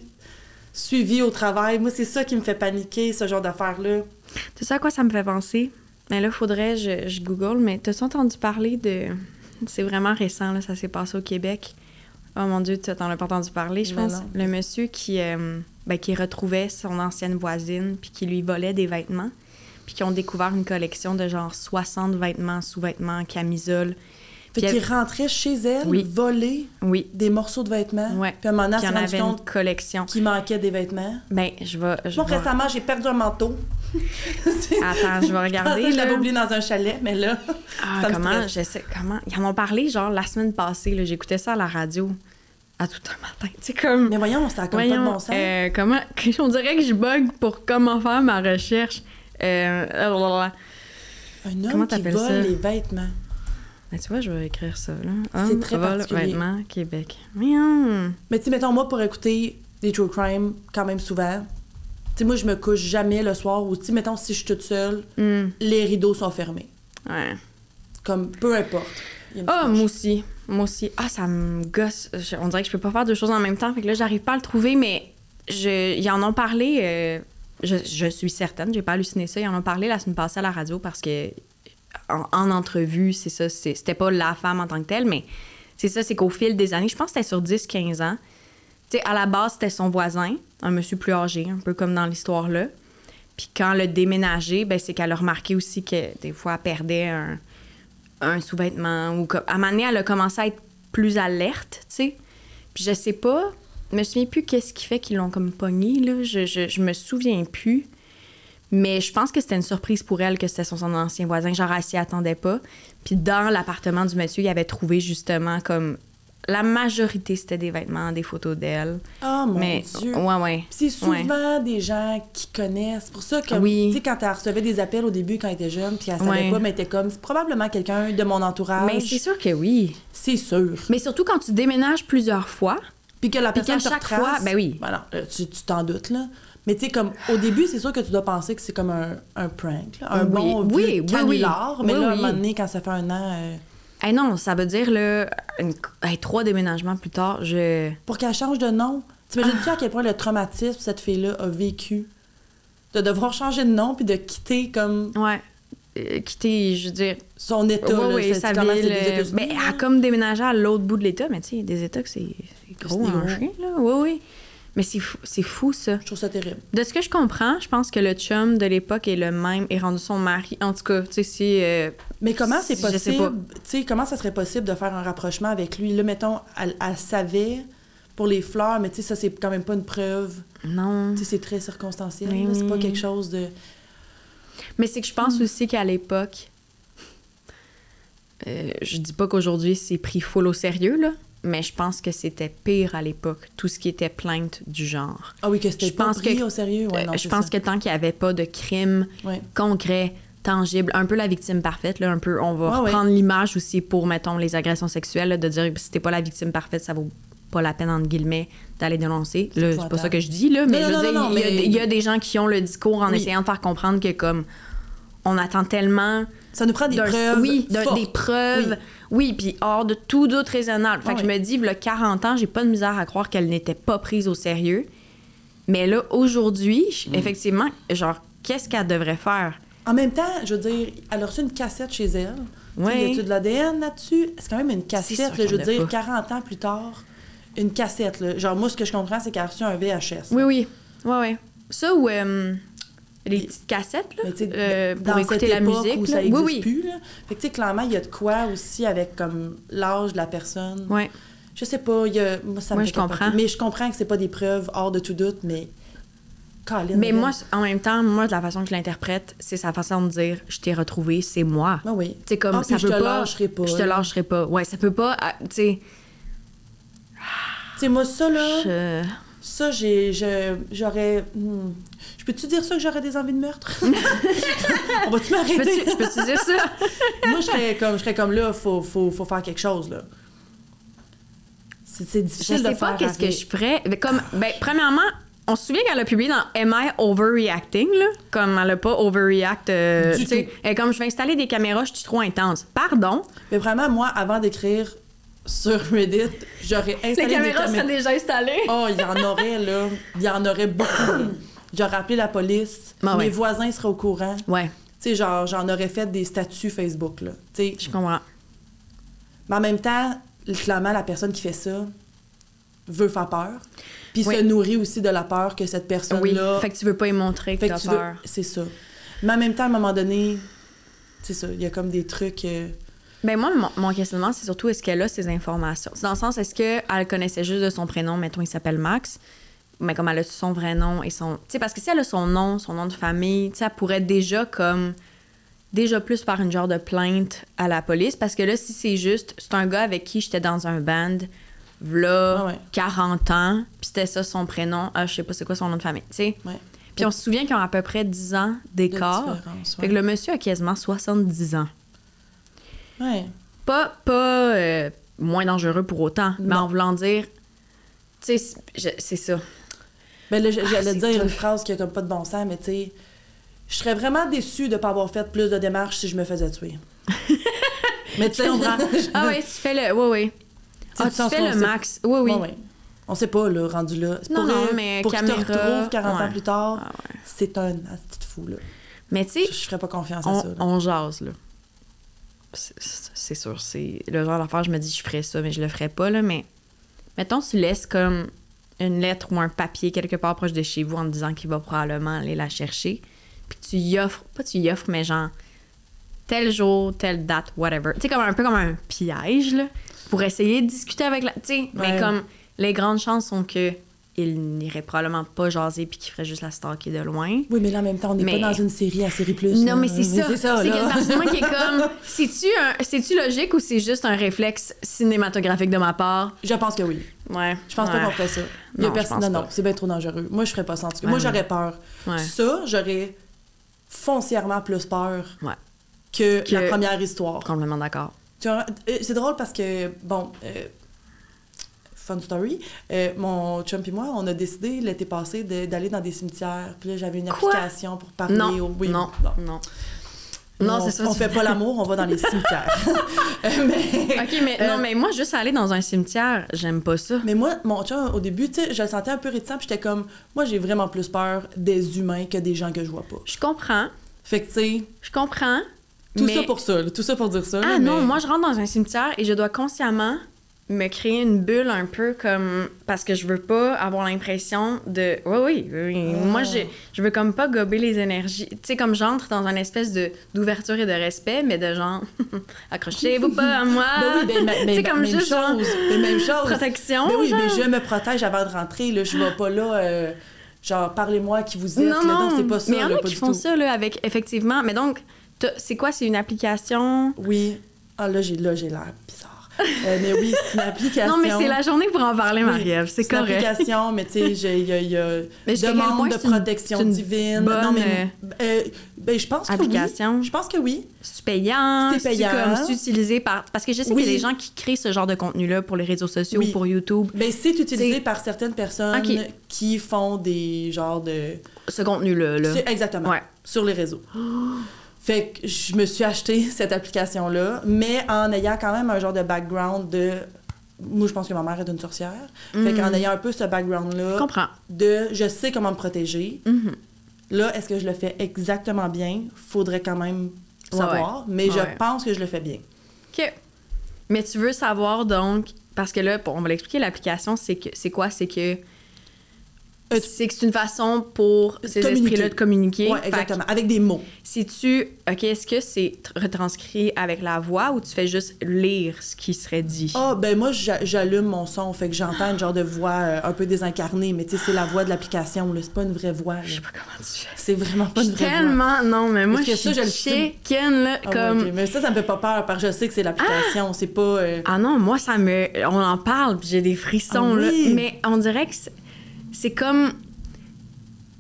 suivi au travail? Moi, c'est ça qui me fait paniquer, ce genre d'affaires-là. Tu sais à quoi ça me fait penser? Mais là, faudrait, je google, mais t'as-tu entendu parler de... C'est vraiment récent, là, ça s'est passé au Québec. Oh mon Dieu, t'en as pas entendu parler, je pense. Non. Le monsieur qui retrouvait son ancienne voisine puis qui lui volait des vêtements, puis qui ont découvert une collection de genre 60 vêtements, sous-vêtements, camisoles. Fait qu'il rentrait chez elle, voler des morceaux de vêtements. Ouais. Puis à un moment donné, il y en avait une collection. Qu'il manquait des vêtements. Ben, je vais... récemment, j'ai perdu un manteau. Attends, je vais regarder. Je l'avais oublié dans un chalet, mais là, ça me stresse. Comment... Ils en ont parlé, genre, la semaine passée. Là, j'écoutais ça à la radio à tout un matin. Tu sais, comme... Mais voyons, ça a comme pas de bon sens. Comment... On dirait que je bug pour comment faire ma recherche. Un homme qui vole les vêtements. Ben, tu vois, je vais écrire ça, là. C'est très particulier. Vêtements, Québec. Mais tu sais, mettons, moi, pour écouter des true crime quand même souvent, tu sais, moi, je me couche jamais le soir ou, tu sais, mettons, si je suis toute seule, les rideaux sont fermés. Ouais. Comme, peu importe. Moi aussi. Ah, ça me gosse. On dirait que je peux pas faire deux choses en même temps. Fait que là, j'arrive pas à le trouver, mais ils en ont parlé. Je suis certaine, j'ai pas halluciné ça. Ils en ont parlé la semaine passée à la radio parce que en entrevue, c'est ça, c'était pas la femme en tant que telle, mais c'est ça, c'est qu'au fil des années, je pense que c'était sur 10-15 ans, tu sais, à la base, c'était son voisin, un monsieur plus âgé, un peu comme dans l'histoire-là. Puis quand elle a déménagé, ben c'est qu'elle a remarqué aussi que des fois, elle perdait un sous-vêtement ou à un moment donné, elle a commencé à être plus alerte, tu sais. Puis je sais pas, me souviens plus qu'est-ce qui fait qu'ils l'ont comme pogné, là. Je me souviens plus. Mais je pense que c'était une surprise pour elle que c'était son ancien voisin. Genre, elle s'y attendait pas. Puis dans l'appartement du monsieur, il avait trouvé justement comme... La majorité, c'était des vêtements, des photos d'elle. Oh mon Dieu! Ouais. C'est souvent des gens qui connaissent. C'est pour ça que, tu sais, quand elle recevait des appels au début, quand elle était jeune, puis elle savait pas, mais elle était comme, c'est probablement quelqu'un de mon entourage. Mais c'est sûr que oui. C'est sûr. Mais surtout quand tu déménages plusieurs fois. Puis que la personne te chaque fois, ben oui. Voilà, tu t'en doutes, là. Mais tu sais, comme, au début, c'est sûr que tu dois penser que c'est comme un prank, là, un bon canular. Mais là, à un moment donné, quand ça fait un an... non, ça veut dire, là, 3 déménagements plus tard, Pour qu'elle change de nom. T'imagines-tu à quel point le traumatisme cette fille-là a vécu? De devoir changer de nom puis de quitter comme... Ouais. Quitter, je veux dire... Son état, sa ville. Mais elle a comme déménagé à l'autre bout de l'État, mais tu sais, des États que c'est gros en chien, là. Oui. Mais c'est fou, ça. Je trouve ça terrible. De ce que je comprends, je pense que le chum de l'époque est le même, est rendu son mari. En tout cas, tu sais, si... mais comment c'est possible? Je sais pas. Tu sais, comment ça serait possible de faire un rapprochement avec lui? Là, mettons, elle savait pour les fleurs, mais tu sais, ça, c'est quand même pas une preuve. Non. Tu sais, c'est très circonstanciel. Là, c'est pas quelque chose de... Mais c'est que je pense aussi qu'à l'époque... je dis pas qu'aujourd'hui, c'est pris full au sérieux, là. Mais je pense que c'était pire à l'époque, tout ce qui était plainte du genre. Ah oui, que c'était pas pris au sérieux? Ouais, non, je pense que tant qu'il n'y avait pas de crime concret, tangible, un peu la victime parfaite, là, un peu, on va reprendre l'image aussi pour, mettons, les agressions sexuelles, là, de dire que si t'es pas la victime parfaite, ça vaut pas la peine, entre guillemets, d'aller dénoncer. Là, c'est pas ça que je dis, là, mais je veux dire, il y a des gens qui ont le discours en essayant de faire comprendre que, comme, on attend tellement... Ça nous prend des preuves des preuves... Oui, puis hors de tout doute raisonnable. Fait que je me dis, il y a 40 ans, j'ai pas de misère à croire qu'elle n'était pas prise au sérieux. Mais là, aujourd'hui, effectivement, genre, qu'est-ce qu'elle devrait faire? En même temps, je veux dire, elle a reçu une cassette chez elle. Ouais. Y a-tu de l'ADN là-dessus? C'est quand même une cassette, là, je veux dire, 40 ans plus tard, une cassette. Là. Genre, moi, ce que je comprends, c'est qu'elle a reçu un VHS. Oui. Ça, ou... les petites cassettes, là, pour écouter la musique. Où ça existe plus, là. Fait que, tu sais, clairement, il y a de quoi aussi avec, comme, l'âge de la personne. Oui. Je sais pas, moi, ça me fait comprends. Mais je comprends que c'est pas des preuves hors de tout doute, mais... Colin, mais moi, en même temps, de la façon que je l'interprète, c'est sa façon de dire « je t'ai retrouvé, c'est moi ». Ah oui. Tu sais, comme, ça peut pas... lâcherai pas. Je te lâcherai pas. Ouais, ça peut pas, tu sais... Tu sais, moi, ça, là... Ça, j'aurais... Je peux-tu dire ça que j'aurais des envies de meurtre? On va-tu m'arrêter? Je peux-tu dire ça? Moi, je serais comme là, faut faire quelque chose, là. C'est difficile de faire. Je sais pas qu'est-ce que je ferais. Comme, premièrement, on se souvient qu'elle a publié dans Am I Overreacting, là? Comme elle a pas overreact. Du tout. Comme je vais installer des caméras, je suis trop intense. Pardon? Mais vraiment, moi, avant d'écrire sur Reddit, j'aurais installé des caméras. Les caméras seraient déjà installées. Oh, il y en aurait, là. Il y en aurait beaucoup. J'aurais appelé la police. Mes voisins seraient au courant. Ouais. Tu sais, genre, j'en aurais fait des statuts Facebook, là. T'sais. Je comprends. Mais en même temps, clairement, la personne qui fait ça veut faire peur. Puis se nourrit aussi de la peur que cette personne-là... Oui, fait que tu veux pas y montrer que t'as peur. C'est ça. Mais en même temps, à un moment donné, c'est ça, il y a comme des trucs... Ben moi, mon questionnement, c'est surtout est-ce qu'elle a ces informations? C'est dans le sens, est-ce qu'elle connaissait juste de son prénom, mettons, il s'appelle Max, mais comme elle a son vrai nom et son... Tu sais, parce que si elle a son nom de famille, tu sais, elle pourrait déjà plus faire une genre de plainte à la police, parce que là, si c'est juste, c'est un gars avec qui j'étais dans un band, v'là 40 ans, puis c'était ça son prénom, je sais pas c'est quoi son nom de famille, tu sais. Ouais. Puis on se souvient qu'ils ont à peu près 10 ans d'écart. Fait que le monsieur a quasiment 70 ans. Ouais. Pas moins dangereux pour autant, mais en voulant dire, tu sais, c'est ça. Ben là, j'allais dire une phrase qui a comme pas de bon sens, mais tu sais, je serais vraiment déçue de pas avoir fait plus de démarches si je me faisais tuer. Mais tu sais, ah ouais, tu fais le... Oui. Ah, tu fais le max. Oui. On sait pas, là, rendu là. Non, mais pour caméra... qu'il te retrouve 40 ans plus tard, c'est un petit fou, là. Mais tu sais... Je ferais pas confiance à ça, là. On jase, là. C'est sûr, c'est le genre d'affaire, je me dis, je ferais ça, mais je le ferais pas, là, mais mettons, tu laisses comme une lettre ou un papier quelque part proche de chez vous en te disant qu'il va probablement aller la chercher, puis tu y offres, mais genre, tel jour, telle date, whatever. Tu sais, un peu comme un piège, là, pour essayer de discuter avec la... Tu sais, mais comme, les grandes chances sont que il n'irait probablement pas jaser puis qu'il ferait juste la stalker de loin. Oui, mais là, en même temps, on n'est pas dans une série à Série Plus. Non, mais c'est ça. C'est ça, qu'il y a une partie de moi qui est comme... C'est-tu logique ou c'est juste un réflexe cinématographique de ma part? Je pense que oui. Ouais. Je pense pas qu'on ferait ça. Non, c'est bien trop dangereux. Moi, je ferais pas ça, en tout cas. Moi, j'aurais peur. Ouais. Ça, j'aurais foncièrement plus peur que la première histoire. Complètement d'accord. C'est drôle parce que, bon... Fun story. Mon chum et moi, on a décidé l'été passé d'aller dans des cimetières. Puis là, j'avais une application pour parler Non, c'est ça. On fait pas l'amour, on va dans les cimetières. mais moi, juste aller dans un cimetière, j'aime pas ça. Mais moi, mon chum, au début, tu sais, je le sentais un peu réticent, puis j'étais comme, moi, j'ai vraiment plus peur des humains que des gens que je vois pas. Je comprends. Fait que, tu sais... Je comprends. Tout ça pour dire ça. Ah non, moi, je rentre dans un cimetière et je dois consciemment me créer une bulle un peu comme... Parce que je veux pas avoir l'impression de... Oui. Moi, je veux comme pas gober les énergies. Tu sais, comme j'entre dans une espèce d'ouverture et de respect, mais de genre... Accrochez-vous pas à moi! Mais même chose. Protection, mais je me protège avant de rentrer. Là, je vais pas là... genre, parlez-moi qui vous êtes. Non, c'est pas ça. Mais il y en a qui font ça, là, avec... Effectivement. Mais donc, c'est quoi? C'est une application? Oui. Ah, là, j'ai l'air bizarre. Mais oui, c'est une application. Non, mais c'est la journée pour en parler, Marie-Ève. C'est correct. C'est une application, mais tu sais, il y a demande de protection divine. Non, mais je pense que application. Oui. Je pense que oui. C'est payant. C'est payant. C'est utilisé par... Parce que je sais qu'il y a des gens qui créent ce genre de contenu-là pour les réseaux sociaux ou pour YouTube. Mais c'est utilisé par certaines personnes qui font des genres de... Ce contenu-là. Exactement. Ouais. Sur les réseaux. Fait que je me suis acheté cette application-là, mais en ayant quand même un genre de background de... Moi, je pense que ma mère est une sorcière. Fait qu'en ayant un peu ce background-là... Je comprends. De je sais comment me protéger. Là, est-ce que je le fais exactement bien? Faudrait quand même savoir. Mais je pense que je le fais bien. OK. Mais tu veux savoir, donc... Parce que là, on va l'expliquer, l'application, c'est quoi? C'est que... C'est que c'est une façon pour ces esprits-là de communiquer. Oui, exactement. Avec des mots. Est-ce que c'est retranscrit avec la voix ou tu fais juste lire ce qui serait dit? Ah, ben moi, j'allume mon son, fait que j'entends une genre de voix un peu désincarnée, mais tu sais, c'est la voix de l'application, là. C'est pas une vraie voix. Je sais pas comment tu fais. C'est vraiment pas une vraie voix. Tellement, non, mais moi, je suis chicken, là, comme... Okay. Mais ça me fait pas peur, parce que je sais que c'est l'application, c'est pas... Ah non, moi, on en parle, puis j'ai des frissons, là. Mais on dirait que c'est comme...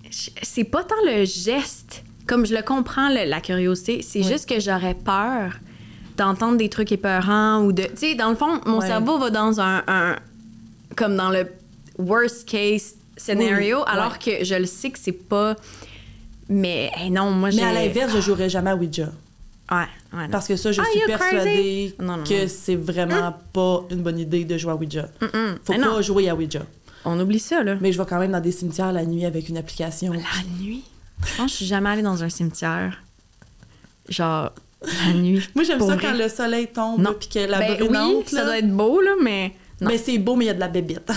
C'est pas tant le geste, comme je le comprends, la curiosité, c'est juste que j'aurais peur d'entendre des trucs épeurants ou de... Tu sais, dans le fond, mon cerveau va dans un comme dans le worst case scenario, alors que je le sais que c'est pas... Mais non, moi, Mais à l'inverse, je jouerais jamais à Ouija. Ouais. Parce que ça, je suis persuadée que c'est vraiment pas une bonne idée de jouer à Ouija. Faut pas jouer à Ouija. On oublie ça, là. Mais je vais quand même dans des cimetières la nuit avec une application. La nuit? Je pense que je suis jamais allée dans un cimetière. Genre, la nuit. Moi, j'aime ça quand le soleil tombe puis que la brunante... Oui, ça doit être beau, là, mais... Non. Mais c'est beau, mais il y a de la bébite.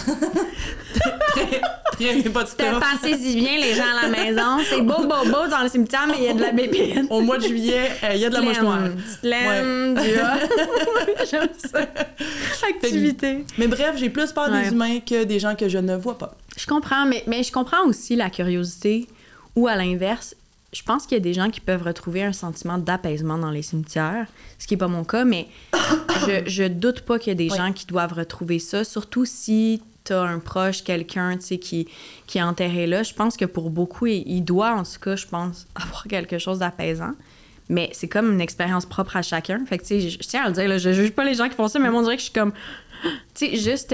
très pas de stuff. Pensez-y bien, les gens à la maison. C'est beau dans le cimetière, mais il y a de la bébite. Au mois de juillet, il y a de la mouche noire. Laine, j'aime ça. Activité. Mais bref, j'ai plus peur des humains que des gens que je ne vois pas. Je comprends, mais je comprends aussi la curiosité. Ou à l'inverse, je pense qu'il y a des gens qui peuvent retrouver un sentiment d'apaisement dans les cimetières, ce qui n'est pas mon cas, mais je doute pas qu'il y a des gens qui doivent retrouver ça, surtout si t'as un proche, quelqu'un, tu sais, qui est enterré là. Je pense que pour beaucoup, il doit, en tout cas, je pense, avoir quelque chose d'apaisant. Mais c'est comme une expérience propre à chacun. Fait que, tu sais, je tiens à le dire, là, je juge pas les gens qui font ça, mais moi, on dirait que je suis comme... Tu sais, juste,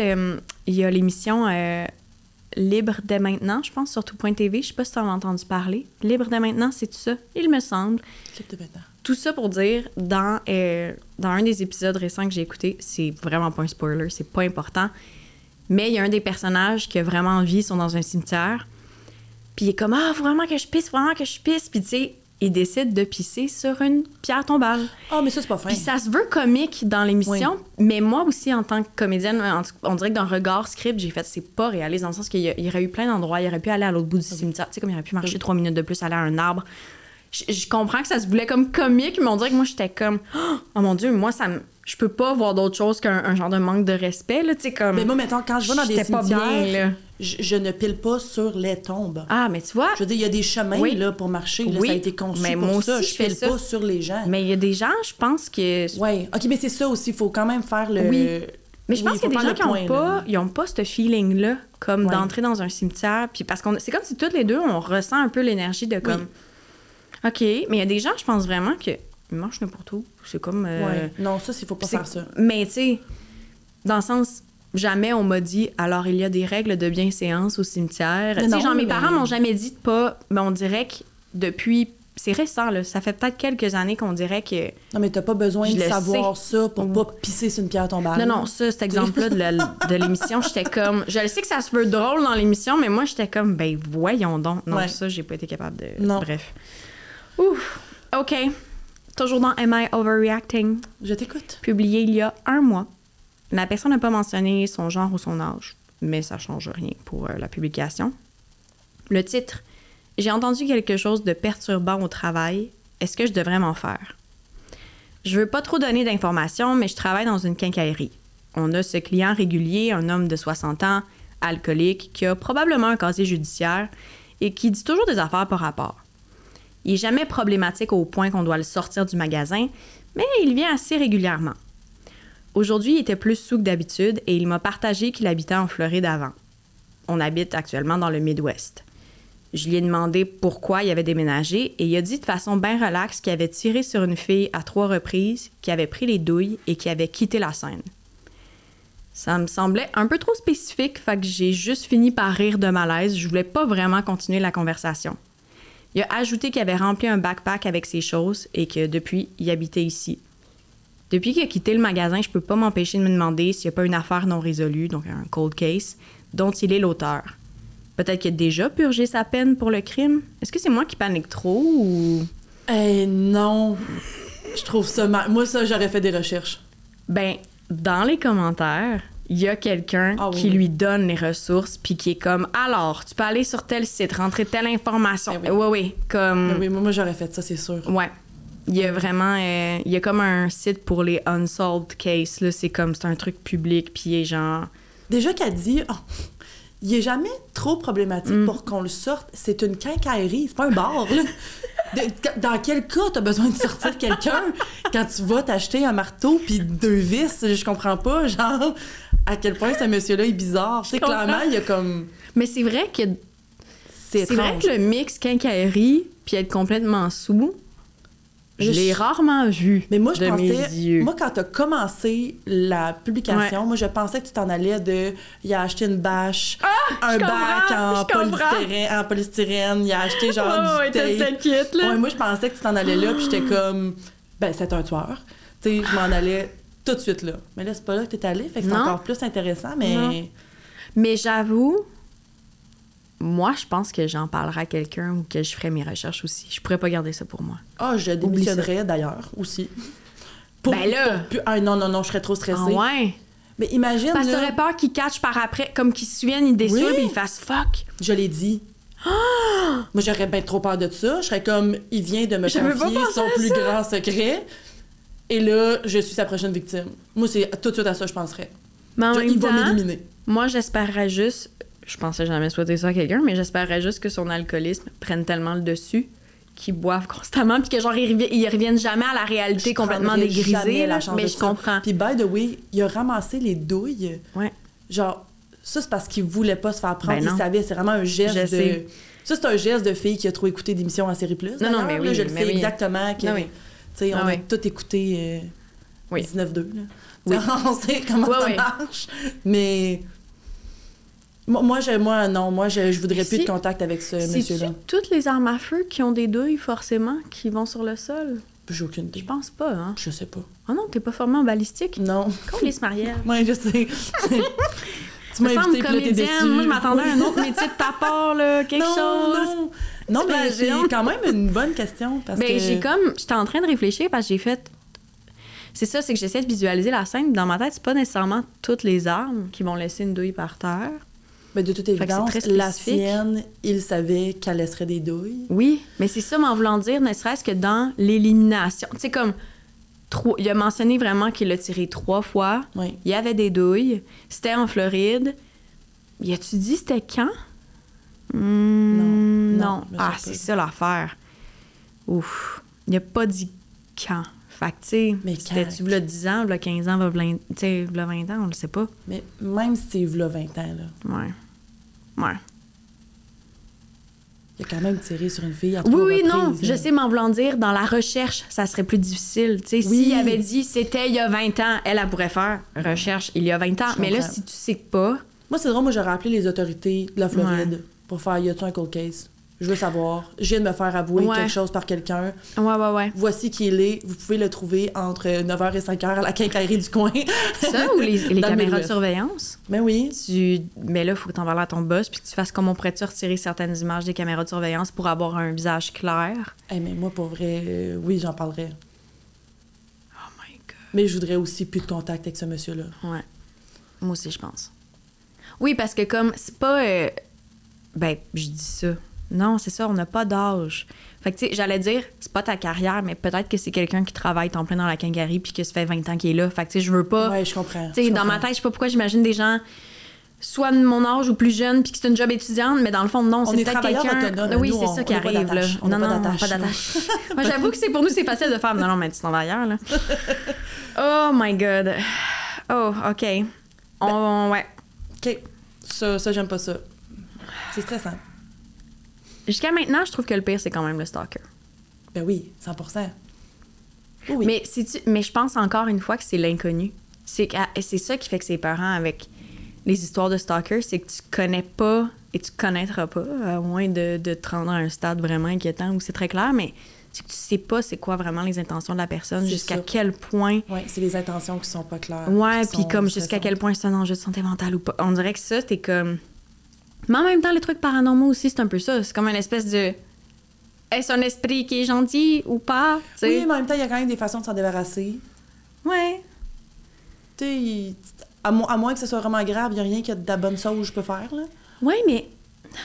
il y a l'émission... Libre dès maintenant, je pense, sur tout.tv. Je sais pas si tu en as entendu parler. Libre dès maintenant, c'est tout ça? Il me semble. Libre dès maintenant. Tout ça pour dire, dans un des épisodes récents que j'ai écouté, c'est vraiment pas un spoiler, c'est pas important, mais il y a un des personnages qui a vraiment envie, ils sont dans un cimetière, puis il est comme « Ah, faut vraiment que je pisse, puis tu sais, il décide de pisser sur une pierre tombale. Ah, mais ça, c'est pas fin. Puis ça se veut comique dans l'émission, mais moi aussi, en tant que comédienne, on dirait que dans Regard Script, j'ai fait, c'est pas réaliste, dans le sens qu'il y aurait eu plein d'endroits, il aurait pu aller à l'autre bout du cimetière, tu sais, comme il aurait pu marcher 3 minutes de plus, aller à un arbre. Je comprends que ça se voulait comme comique, mais on dirait que moi, j'étais comme, oh mon Dieu, moi, je peux pas voir d'autre chose qu'un genre de manque de respect, là, tu sais, comme... Mais moi, mettons, quand je vais dans des cimetières, bien, je ne pile pas sur les tombes. Ah, mais tu vois... Je veux dire, il y a des chemins, là, pour marcher, là, ça a été conçu mais pour moi ça. aussi, Je pile pas sur les gens. Mais il y a des gens, je pense que... Oui, OK, mais c'est ça aussi, il faut quand même faire le... Oui. Mais je pense qu'il y a des gens qui n'ont pas ce feeling-là, comme d'entrer dans un cimetière, puis parce qu'on... C'est comme si toutes les deux, on ressent un peu l'énergie de comme... OK, mais il y a des gens, je pense vraiment que... Ils mangent n'importe où. C'est comme... Non, ça, il faut pas faire ça. Mais tu sais, dans le sens... Jamais on m'a dit, alors il y a des règles de bienséance au cimetière. Tu sais, genre, mes parents m'ont jamais dit de pas... Mais on dirait que depuis... C'est récent, là. Ça fait peut-être quelques années qu'on dirait que... Non, mais t'as pas besoin de savoir ça pour pas pisser sur une pierre tombale. Non, ça, cet exemple-là de l'émission, j'étais comme... Je le sais que ça se veut drôle dans l'émission, mais moi, j'étais comme, ben voyons donc. Non, ça, j'ai pas été capable de... Non. Bref. Ouf. OK. Toujours dans Am I Overreacting? Je t'écoute. Publié il y a 1 mois. La personne n'a pas mentionné son genre ou son âge, mais ça change rien pour la publication. Le titre: J'ai entendu quelque chose de perturbant au travail. Est-ce que je devrais m'en faire? Je veux pas trop donner d'informations, mais je travaille dans une quincaillerie. On a ce client régulier, un homme de 60 ans, alcoolique, qui a probablement un casier judiciaire et qui dit toujours des affaires par rapport. Il est jamais problématique au point qu'on doit le sortir du magasin, mais il vient assez régulièrement. Aujourd'hui, il était plus sous que d'habitude et il m'a partagé qu'il habitait en Floride avant. On habite actuellement dans le Midwest. Je lui ai demandé pourquoi il avait déménagé et il a dit de façon bien relaxe qu'il avait tiré sur une fille à 3 reprises, qu'il avait pris les douilles et qu'il avait quitté la scène. Ça me semblait un peu trop spécifique, fait que j'ai juste fini par rire de malaise. Je voulais pas vraiment continuer la conversation. Il a ajouté qu'il avait rempli un backpack avec ses choses et que depuis, il habitait ici. Depuis qu'il a quitté le magasin, je peux pas m'empêcher de me demander s'il n'y a pas une affaire non résolue, donc un cold case, dont il est l'auteur. Peut-être qu'il a déjà purgé sa peine pour le crime. Est-ce que c'est moi qui panique trop ou... Non. Je trouve ça mal. Moi, ça, j'aurais fait des recherches. Ben, dans les commentaires, il y a quelqu'un qui lui donne les ressources puis qui est comme « Alors, tu peux aller sur tel site, rentrer telle information. » Oui, comme... Oui, moi, j'aurais fait ça, c'est sûr. Ouais. Il y a vraiment... il y a comme un site pour les unsolved cases, là. C'est comme... C'est un truc public, puis il est genre... Déjà qu'elle dit... Oh, il est jamais trop problématique pour qu'on le sorte. C'est une quincaillerie, c'est pas un bar, là. Dans quel cas t'as besoin de sortir quelqu'un quand tu vas t'acheter un marteau puis 2 vis? Je comprends pas, genre, à quel point ce monsieur-là est bizarre. Tu sais, clairement, il y a comme... Mais c'est vrai que... C'est vrai que le mix quincaillerie puis être complètement sous... Je l'ai rarement vu. Mais moi, je pensais, mes yeux. moi, quand t'as commencé la publication, moi, je pensais que tu t'en allais de. Il a acheté une bâche, un bac en polystyrène, il a acheté genre du tape. Kit, là. Ouais, moi, je pensais que tu t'en allais là, puis j'étais comme, ben, c'est un tueur. Tu sais, je m'en allais tout de suite là. Mais là, c'est pas là que t'es allé, fait que c'est encore plus intéressant, mais. Non. Mais j'avoue. Moi, je pense que j'en parlerai à quelqu'un ou que je ferai mes recherches aussi. Je pourrais pas garder ça pour moi. Ah, je démissionnerais d'ailleurs aussi. Ben là! Non, je serais trop stressée. Ah ouais? Mais imagine. Parce que t'aurais peur qu'il catch par après, comme qu'il se souvienne, il déçoit et il fasse fuck. Je l'ai dit. Moi, j'aurais bien trop peur de ça. Je serais comme, il vient de me confier son plus grand secret. Et là, je suis sa prochaine victime. Moi, c'est tout de suite à ça, je penserais. Mais en même temps, il va m'éliminer. Moi, j'espérerais juste. Je pensais jamais souhaiter ça à quelqu'un, mais j'espérais juste que son alcoolisme prenne tellement le dessus qu'il boive constamment puis que genre ils reviennent jamais à la réalité complètement dégrisée. Là, mais je comprends. Puis by the way, il a ramassé les douilles. Ouais. Genre, ça, c'est parce qu'il voulait pas se faire prendre. Ben il savait, c'est vraiment un geste de... Ça, c'est un geste de fille qui a trop écouté d'émissions en Série Plus. Non, mais oui. Là, je le sais exactement. Que, tu sais, on a tout écouté 19-2. Oui. On sait comment ça marche. Mais... Moi, je voudrais plus de contact avec ce monsieur-là. C'est-tu toutes les armes à feu qui ont des douilles, forcément, qui vont sur le sol? J'ai aucune idée. Je pense pas, hein? Je sais pas. Oh non, t'es pas formé en balistique? Non. Complice Marielle. Oui, je sais. Tu m'as invité, puis là, t'es déçue. Moi, je m'attendais à un autre métier de ta part, là, quelque chose. Non, mais c'est quand même une bonne question, parce que... J'étais en train de réfléchir, parce que j'ai fait... C'est ça, c'est que j'essaie de visualiser la scène. Dans ma tête, c'est pas nécessairement toutes les armes qui vont laisser une douille par terre. Mais de toute évidence, la sienne, il savait qu'elle laisserait des douilles. Oui, mais c'est ça, m'en voulant dire, ne serait-ce que dans l'élimination. Tu sais, comme, il a mentionné vraiment qu'il l'a tiré 3 fois. Oui. Il y avait des douilles. C'était en Floride. Y a-tu dit c'était quand? Non. Ah, c'est ça l'affaire. Ouf. Il a pas dit quand. Fait que, tu sais, c'était-tu v'là 10 ans, v'là 15 ans, v'là 20 ans, on le sait pas. Mais même si c'est v'là 20 ans, là. Ouais. Il a quand même tiré sur une fille à 3 reprises. Oui, non, je sais m'en voulant dire, dans la recherche, ça serait plus difficile. Tu sais, s'il avait dit c'était il y a 20 ans, elle pourrait faire recherche il y a 20 ans. Mais là, si tu sais pas... Moi, c'est drôle, moi, j'aurais appelé les autorités de la Floride pour faire « Y a-tu un cold case? » Je veux savoir. Je viens de me faire avouer quelque chose par quelqu'un. Ouais. Voici qui il est. Vous pouvez le trouver entre 9h et 5h à la quincaillerie du coin. Ça ou les caméras de surveillance? Ben oui. Mais là, il faut que tu en parles à ton boss puis que tu fasses comme on pourrait-tu retirer certaines images des caméras de surveillance pour avoir un visage clair. Mais moi, pour vrai, oui, j'en parlerais. Oh my God. Mais je voudrais aussi plus de contact avec ce monsieur-là. Ouais. Moi aussi, je pense. Oui, parce que comme, c'est pas... Ben, je dis ça. Non, c'est ça, on n'a pas d'âge. Fait que, tu sais, j'allais dire, c'est pas ta carrière, mais peut-être que c'est quelqu'un qui travaille temps plein dans la quincaillerie puis que ça fait 20 ans qu'il est là. Fait que, tu sais, je veux pas... Ouais, je comprends. Tu sais, dans ma tête, je sais pas pourquoi j'imagine des gens soit de mon âge ou plus jeunes puis que c'est une job étudiante, mais dans le fond, non, c'est peut-être quelqu'un... Oui, c'est ça qui arrive, là. On n'a pas d'attache. Moi, j'avoue que pour nous, c'est facile de faire. Non, mais tu t'en vas ailleurs, là. Oh my God. Oh, OK. Ouais. OK. Ça, j'aime pas ça. C'est stressant. Jusqu'à maintenant, je trouve que le pire, c'est quand même le stalker. Ben oui, 100%. Oui. Mais je pense encore une fois que c'est l'inconnu. C'est ça qui fait que c'est peurant avec les histoires de stalker, c'est que tu connais pas et tu connaîtras pas, à moins de te rendre à un stade vraiment inquiétant où c'est très clair, mais c'est que tu sais pas c'est quoi vraiment les intentions de la personne, jusqu'à quel point... Oui, c'est les intentions qui sont pas claires. Ouais, puis comme jusqu'à quel point c'est un enjeu de santé mentale ou pas. On dirait que ça, t'es comme... Mais en même temps, les trucs paranormaux aussi, c'est un peu ça. C'est comme une espèce de... Est-ce un esprit qui est gentil ou pas? T'sais? Oui, mais en même temps, il y a quand même des façons de s'en débarrasser. Ouais. Tu sais, à moins que ce soit vraiment grave, il n'y a rien que de la bonne sauce que je peux faire, là. Oui, mais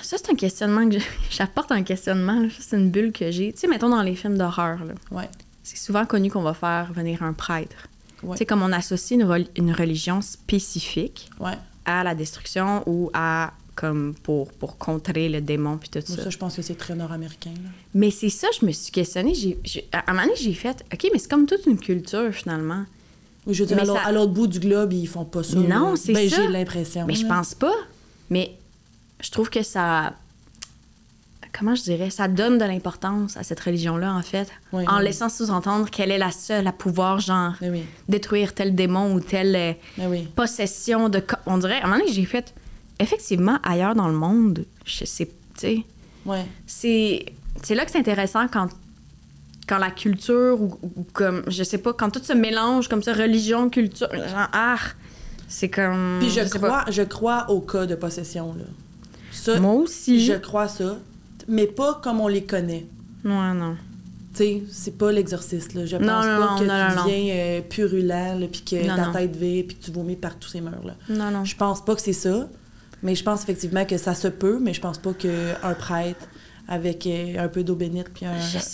ça, c'est un questionnement que j'apporte un questionnement. Là. Ça, c'est une bulle que j'ai. Tu sais, mettons dans les films d'horreur, là. Ouais. C'est souvent connu qu'on va faire venir un prêtre. Ouais. Tu sais, comme on associe une religion spécifique à la destruction ou à... comme pour contrer le démon puis tout ça. Ça, je pense que c'est très nord-américain. Là. Mais c'est ça, je me suis questionnée. À un moment donné, j'ai fait, OK, mais c'est comme toute une culture, finalement. Oui, je veux dire, à l'autre bout du globe, ils font pas ça. Non, c'est ça. J'ai l'impression. Mais je pense pas. Mais je trouve que ça... Comment je dirais? Ça donne de l'importance à cette religion-là, en fait, en laissant sous-entendre qu'elle est la seule à pouvoir, genre, détruire tel démon ou telle possession de... On dirait, à un moment donné, j'ai fait... Effectivement, ailleurs dans le monde, je sais, tu sais... Ouais. C'est là que c'est intéressant quand la culture ou comme, je sais pas, quand tout se mélange comme ça, religion, culture, genre art, c'est comme... Puis je crois au cas de possession, là. Ça, moi aussi. Je crois ça, mais pas comme on les connaît. Ouais, non. Tu sais, c'est pas l'exorciste, là. Je pense pas que tu deviens purulent, puis que ta tête vire, puis que tu vomis par tous ces murs, là. Non. Je pense pas que c'est ça, mais je pense effectivement que ça se peut, mais je pense pas qu'un prêtre avec un peu d'eau bénite puis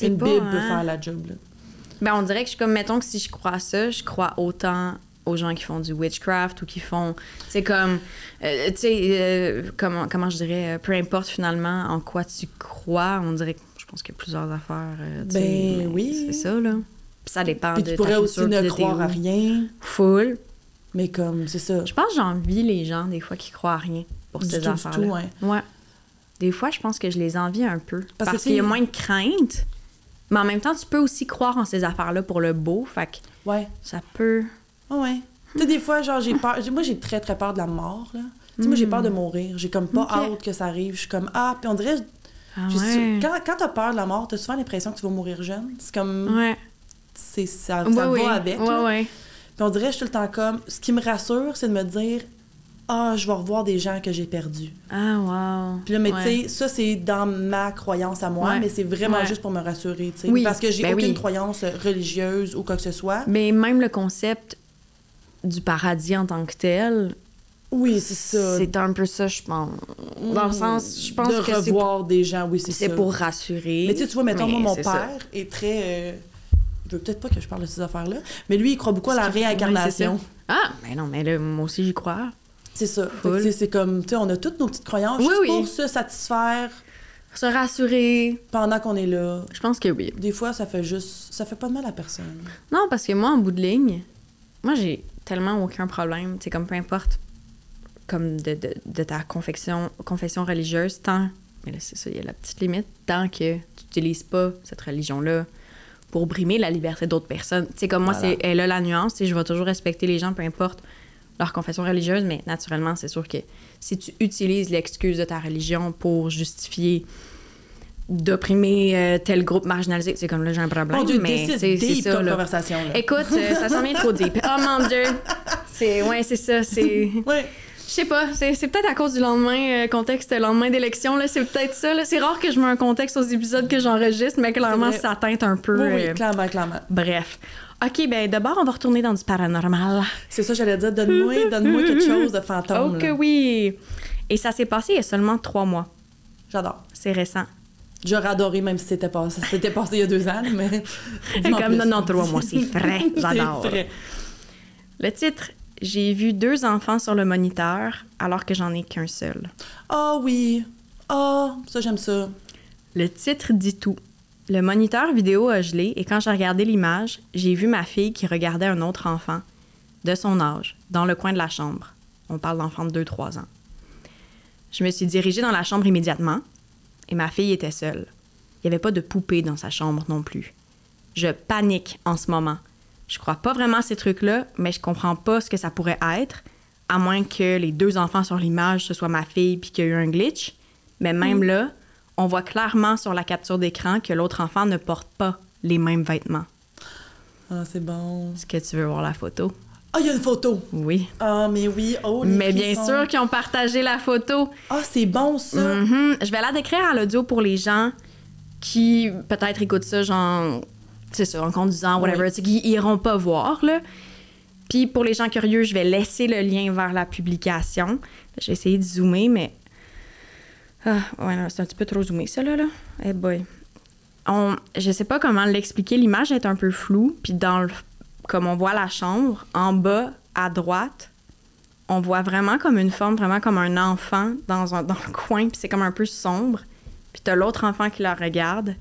une Bible peut faire la job, là. Ben, on dirait que je suis comme, mettons que si je crois à ça, je crois autant aux gens qui font du witchcraft ou qui font... C'est comme... comment je dirais... peu importe finalement en quoi tu crois, on dirait que je pense qu'il y a plusieurs affaires. Ben oui. C'est ça, là. Puis ça dépend de ta culture. Puis tu pourrais aussi ne croire à rien. Full. Mais comme, c'est ça. Je pense que j'envie les gens, des fois, qui croient à rien pour ces affaires-là. Ouais. Des fois, je pense que je les envie un peu. Parce qu'il y a moins de crainte. Mais en même temps, tu peux aussi croire en ces affaires-là pour le beau. Fait que ça peut... Ouais. Tu sais, des fois, genre, j'ai peur... Moi, j'ai très, très peur de la mort, là. Tu sais, moi, j'ai peur de mourir. J'ai comme pas hâte que ça arrive. Je suis comme, puis on dirait... Quand t'as peur de la mort, t'as souvent l'impression que tu vas mourir jeune. C'est comme... Ouais. Ça va avec, là. Ouais. Puis on dirait, je suis tout le temps comme... Ce qui me rassure, c'est de me dire... je vais revoir des gens que j'ai perdus. Ah, wow. Puis là, mais tu sais, ça, c'est dans ma croyance à moi, mais c'est vraiment juste pour me rassurer, tu sais. Oui. Parce que j'ai aucune croyance religieuse ou quoi que ce soit. Mais même le concept du paradis en tant que tel... Oui, c'est ça. C'est un peu ça, je pense. Dans le sens, je pense de que revoir des gens, oui, c'est ça. C'est pour rassurer. Mais tu vois, mettons, moi, mon père est très... veux peut-être pas que je parle de ces affaires-là, mais lui, il croit beaucoup à la réincarnation. Oui, ah, mais non, mais là, moi aussi, j'y crois. C'est ça. C'est comme, tu sais, on a toutes nos petites croyances juste pour se satisfaire. Se rassurer. Pendant qu'on est là. Je pense que oui. Des fois, ça fait pas de mal à personne. Non, parce que moi, en bout de ligne, moi, j'ai tellement aucun problème. C'est comme peu importe, comme de ta confession religieuse, tant... Mais là, c'est ça, il y a la petite limite. Tant que tu n'utilises pas cette religion-là pour brimer la liberté d'autres personnes. Tu sais, comme moi, elle a la nuance. Je vais toujours respecter les gens, peu importe leur confession religieuse, mais naturellement, c'est sûr que si tu utilises l'excuse de ta religion pour justifier d'opprimer tel groupe marginalisé, c'est comme là, j'ai un problème. Mon Dieu, mais c'est ça, comme conversation. Là. Écoute, ça s'en vient trop deep. Oh mon Dieu! C'est ça, c'est... Ouais. Je sais pas, c'est peut-être à cause du lendemain, contexte lendemain d'élection, là, c'est peut-être ça. Là. C'est rare que je mets un contexte aux épisodes que j'enregistre, mais clairement, ça teinte un peu. Oui, clairement. Bref. OK, ben d'abord, on va retourner dans du paranormal. C'est ça, j'allais dire, donne-moi quelque chose de fantôme. Oh que oui! Et ça s'est passé il y a seulement 3 mois. J'adore. C'est récent. J'aurais adoré, même si c'était passé il y a 2 ans, mais... Comme non, 3 mois, c'est frais. J'adore. C'est frais. Le titre... J'ai vu 2 enfants sur le moniteur alors que j'en ai qu'un seul. Ah oui! Ah, ça, j'aime ça. Le titre dit tout. Le moniteur vidéo a gelé et quand j'ai regardé l'image, j'ai vu ma fille qui regardait un autre enfant de son âge dans le coin de la chambre. On parle d'enfant de 2-3 ans. Je me suis dirigée dans la chambre immédiatement et ma fille était seule. Il n'y avait pas de poupée dans sa chambre non plus. Je panique en ce moment. Je crois pas vraiment à ces trucs-là, mais je comprends pas ce que ça pourrait être, à moins que les 2 enfants sur l'image, ce soit ma fille puis qu'il y a eu un glitch. Mais même là, on voit clairement sur la capture d'écran que l'autre enfant ne porte pas les mêmes vêtements. Ah, c'est bon. Est-ce que tu veux voir la photo? Ah, il y a une photo! Oui. Ah, mais oui. Oh, les mais frissons. bien sûr qu'ils ont partagé la photo. Ah, c'est bon, ça! Je vais la décrire à l'audio pour les gens qui, peut-être, écoutent ça, genre... C'est ça, en conduisant, whatever, tu sais, qu'ils iront pas voir, là. Puis pour les gens curieux, je vais laisser le lien vers la publication. Je vais essayer de zoomer, mais... Ah, ouais, non, c'est un petit peu trop zoomé, ça, là. Eh boy. Je sais pas comment l'expliquer. L'image est un peu floue, puis comme on voit la chambre, en bas, à droite, on voit vraiment comme une forme, vraiment comme un enfant dans le coin, puis c'est comme un peu sombre. Puis t'as l'autre enfant qui la regarde.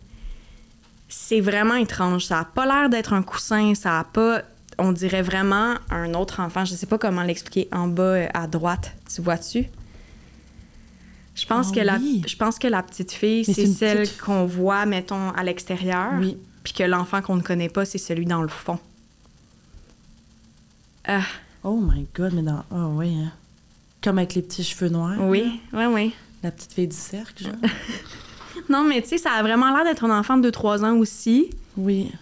C'est vraiment étrange. Ça a pas l'air d'être un coussin. Ça a pas... On dirait vraiment un autre enfant. Je sais pas comment l'expliquer. En bas, à droite. Tu vois-tu? Je pense que la petite fille, c'est celle qu'on voit, mettons, à l'extérieur. Oui. Puis que l'enfant qu'on ne connaît pas, c'est celui dans le fond. Oh my God, mais dans... Ah oui, hein. Comme avec les petits cheveux noirs. Oui, oui. La petite fille du cercle, genre. Non, mais tu sais, ça a vraiment l'air d'être un enfant de 2-3 ans aussi. Oui.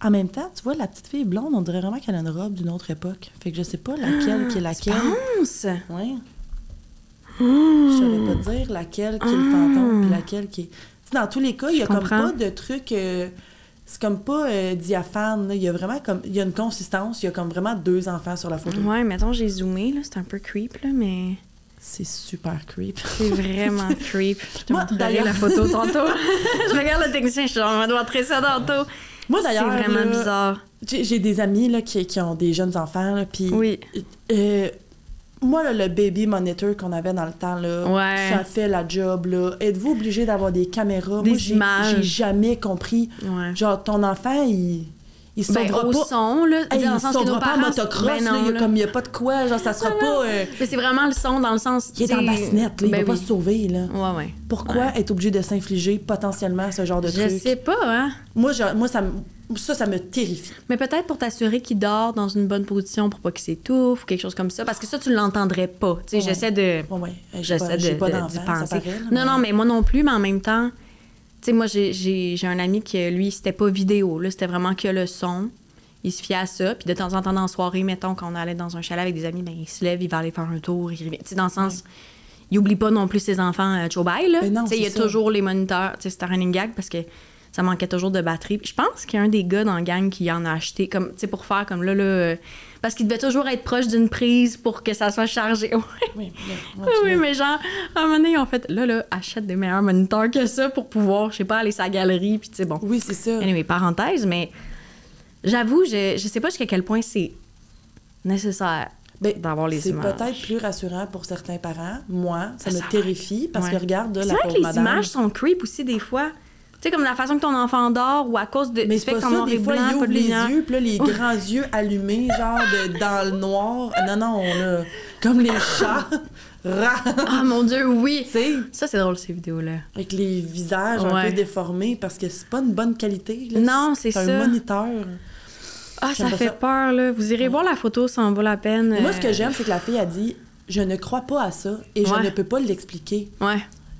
En même temps, tu vois, la petite fille blonde, on dirait vraiment qu'elle a une robe d'une autre époque. Fait que je sais pas laquelle qui est laquelle. Tu penses? Oui. Je saurais pas dire laquelle qui est le fantôme puis laquelle qui est... Tu sais, dans tous les cas, il y a comme pas de truc... c'est comme pas diaphane. Là. Il y a vraiment comme... Il y a une consistance. Il y a comme vraiment 2 enfants sur la photo. Ouais, mettons, j'ai zoomé, là. C'est un peu creep, là, mais... C'est super creep. C'est vraiment creep. Je te montrerai la photo tantôt. Je regarde le technicien, je suis en train de montrer ça tantôt. Moi, d'ailleurs, c'est vraiment bizarre. J'ai des amis là, qui ont des jeunes enfants, puis... Oui. Moi, là, le baby monitor qu'on avait dans le temps, là, ça fait la job. Là. Êtes-vous obligé d'avoir des caméras? Des images. J'ai jamais compris. Ouais. Genre, ton enfant, il se sauvera au pas. son, là. Hey, dans le il sens se que nos sauvera pas en parents... motocross. Il n'y a pas de quoi. Genre, ça sera pas... Mais c'est vraiment le son dans le sens... Il est dans la bassinette. Là, il va pas se sauver. Là. Ouais. Pourquoi être obligé de s'infliger potentiellement ce genre de truc? Je sais pas, hein. Moi, ça me terrifie. Mais peut-être pour t'assurer qu'il dort dans une bonne position pour pas qu'il s'étouffe ou quelque chose comme ça. Parce que ça, tu l'entendrais pas. Tu sais, j'essaie de... J'ai pas d'enfant, penser. ça paraît, non, mais moi non plus, mais en même temps... Tu sais, moi, j'ai un ami qui, lui, c'était pas vidéo. Là, c'était vraiment que le son. Il se fiait à ça. Puis de temps en temps, dans la soirée, mettons, quand on allait dans un chalet avec des amis, ben, il se lève, il va aller faire un tour, il revient. Tu sais, dans le sens... Il oublie pas non plus ses enfants Joe Bye, là. Tu sais, il y a toujours les moniteurs. Tu sais, c'est un running gag parce que ça manquait toujours de batterie. Je pense qu'il y a un des gars dans la gang qui en a acheté, comme, tu sais, pour faire comme là, parce qu'il devait toujours être proche d'une prise pour que ça soit chargé. Oui, mais genre, à un moment donné, ils ont fait, là, achète des meilleurs moniteurs que ça pour pouvoir, je sais pas, aller sa galerie, puis tu sais, bon. Oui, c'est ça. Anyway, parenthèse, mais J'avoue, je sais pas jusqu'à quel point c'est nécessaire d'avoir les images. C'est peut-être plus rassurant pour certains parents. Moi, ça me terrifie parce que regarde la pauvre madame. Les images sont creep aussi des fois. Tu sais, comme la façon que ton enfant dort ou à cause de... Mais c'est pas ça, des fois, il ouvre les yeux, puis là, les grands yeux allumés, genre dans le noir. Non, là, comme les chats. Ah, mon Dieu, oui! T'sais, ça, c'est drôle, ces vidéos-là. Avec les visages un peu déformés, parce que c'est pas une bonne qualité. Là. Non, c'est ça. C'est un moniteur. Ah, ça fait peur, là. Vous irez voir la photo, ça en vaut la peine. Et moi, ce que j'aime, c'est que la fille a dit « Je ne crois pas à ça et je ne peux pas l'expliquer. »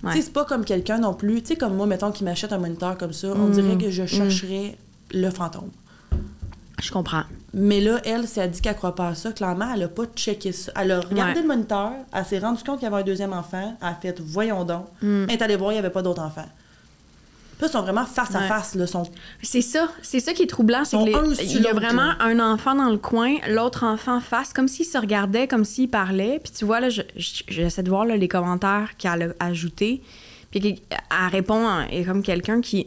Tu sais, c'est pas comme quelqu'un non plus. Tu sais, comme moi, mettons, qui m'achète un moniteur comme ça, on dirait que je chercherais le fantôme. Je comprends. Mais là, elle, si elle dit qu'elle croit pas à ça, clairement, elle a pas checké ça. Elle a regardé le moniteur, elle s'est rendue compte qu'il y avait un deuxième enfant, elle a fait « Voyons donc. Elle est allée voir, il y avait pas d'autres enfants. Puis là, ils sont vraiment face à face. Là, c'est ça qui est troublant, c'est qu'il y a vraiment un enfant dans le coin, l'autre enfant face, comme s'ils se regardaient, comme s'ils parlaient. Puis tu vois, là, j'essaie de voir là, les commentaires qu'elle a ajoutés. Puis elle répond, et comme quelqu'un qui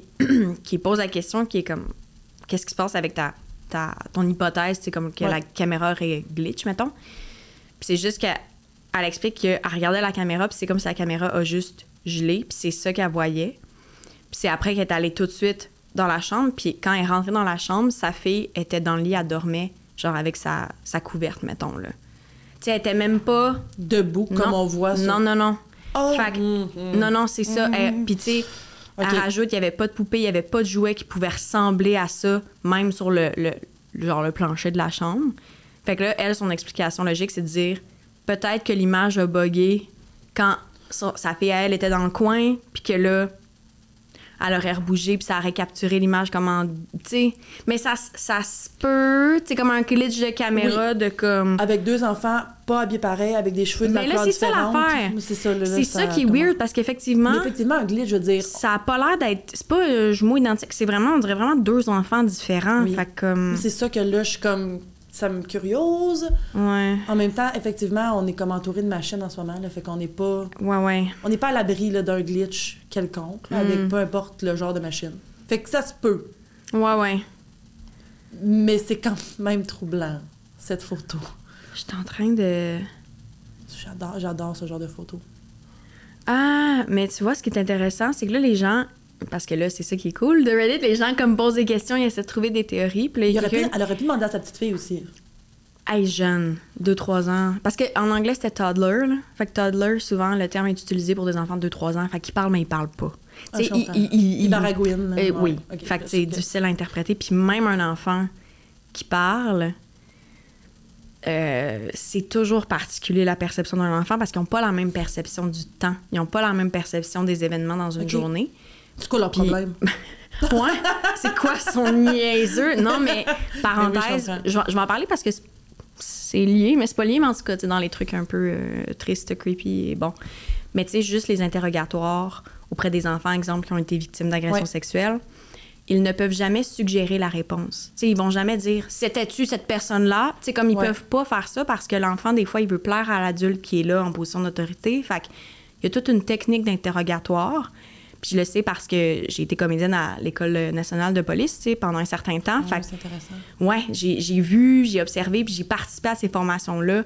pose la question, qui est comme, qu'est-ce qui se passe avec ton hypothèse, c'est comme que la caméra aurait glitch, mettons. Puis c'est juste qu'elle explique qu'elle regardait la caméra, puis c'est comme si la caméra a juste gelé, puis c'est ça qu'elle voyait. Puis c'est après qu'elle est allée tout de suite dans la chambre. Puis quand elle est rentrée dans la chambre, sa fille était dans le lit, elle dormait, genre avec sa couverte, mettons, là. Tu sais, elle était même pas... debout, comme on voit ça. Non. Oh, fait non, c'est ça. Puis tu sais, elle rajoute, il y avait pas de poupée, il y avait pas de jouet qui pouvait ressembler à ça, même sur le plancher de la chambre. Fait que là, elle, son explication logique, c'est de dire, peut-être que l'image a buggé quand sa fille, elle, était dans le coin, puis que là... elle aurait rebougé, puis ça aurait capturé l'image comment... Tu sais, mais ça se peut, tu sais, comme un glitch de caméra de comme... Avec deux enfants pas habillés pareil, avec des cheveux de la couleur différente. Mais c'est ça l'affaire. C'est ça qui est weird, parce qu'effectivement... Mais effectivement, un glitch, je veux dire... Ça a pas l'air d'être... C'est pas jumeaux identiques, c'est vraiment, on dirait vraiment deux enfants différents. Oui. Fait comme... C'est ça que là, je suis comme... Ça me curiose. Ouais. En même temps, effectivement, on est comme entouré de machines en ce moment, là, fait qu'on n'est pas... Ouais. On n'est pas à l'abri là, d'un glitch quelconque, là, avec peu importe le genre de machine. Fait que ça se peut. Ouais. Mais c'est quand même troublant, cette photo. Je suis en train de... J'adore ce genre de photos. Ah, mais tu vois, ce qui est intéressant, c'est que là, les gens... Parce que là, c'est ça qui est cool de Reddit. Les gens, comme, posent des questions, ils essaient de trouver des théories. Puis là, elle aurait pu demander à sa petite fille aussi. Hey, jeune, 2-3 ans. Parce qu'en anglais, c'était toddler. Là. Fait que toddler, souvent, le terme est utilisé pour des enfants de 2-3 ans. Fait qu'ils parlent, mais ils parlent pas. Il baragouine. Oui. Okay, fait que c'est difficile à interpréter. Puis même un enfant qui parle, c'est toujours particulier la perception d'un enfant parce qu'ils n'ont pas la même perception du temps. Ils n'ont pas la même perception des événements dans une journée. C'est quoi leur problème? Ouais, c'est quoi son niaiseux? Non, mais parenthèse, je vais en parler parce que c'est lié, mais c'est pas lié, mais en tout cas, dans les trucs un peu tristes, creepy et bon. Mais tu sais, juste les interrogatoires auprès des enfants, exemple, qui ont été victimes d'agressions sexuelles, ils ne peuvent jamais suggérer la réponse. Tu sais, ils vont jamais dire « C'était-tu cette personne-là? » Tu sais, comme ils peuvent pas faire ça parce que l'enfant, des fois, il veut plaire à l'adulte qui est là en position d'autorité. Fait qu'il y a toute une technique d'interrogatoire. Puis je le sais parce que j'ai été comédienne à l'École nationale de police, tu sais, pendant un certain temps. Ouais, c'est intéressant. Ouais, j'ai vu, j'ai observé, puis j'ai participé à ces formations-là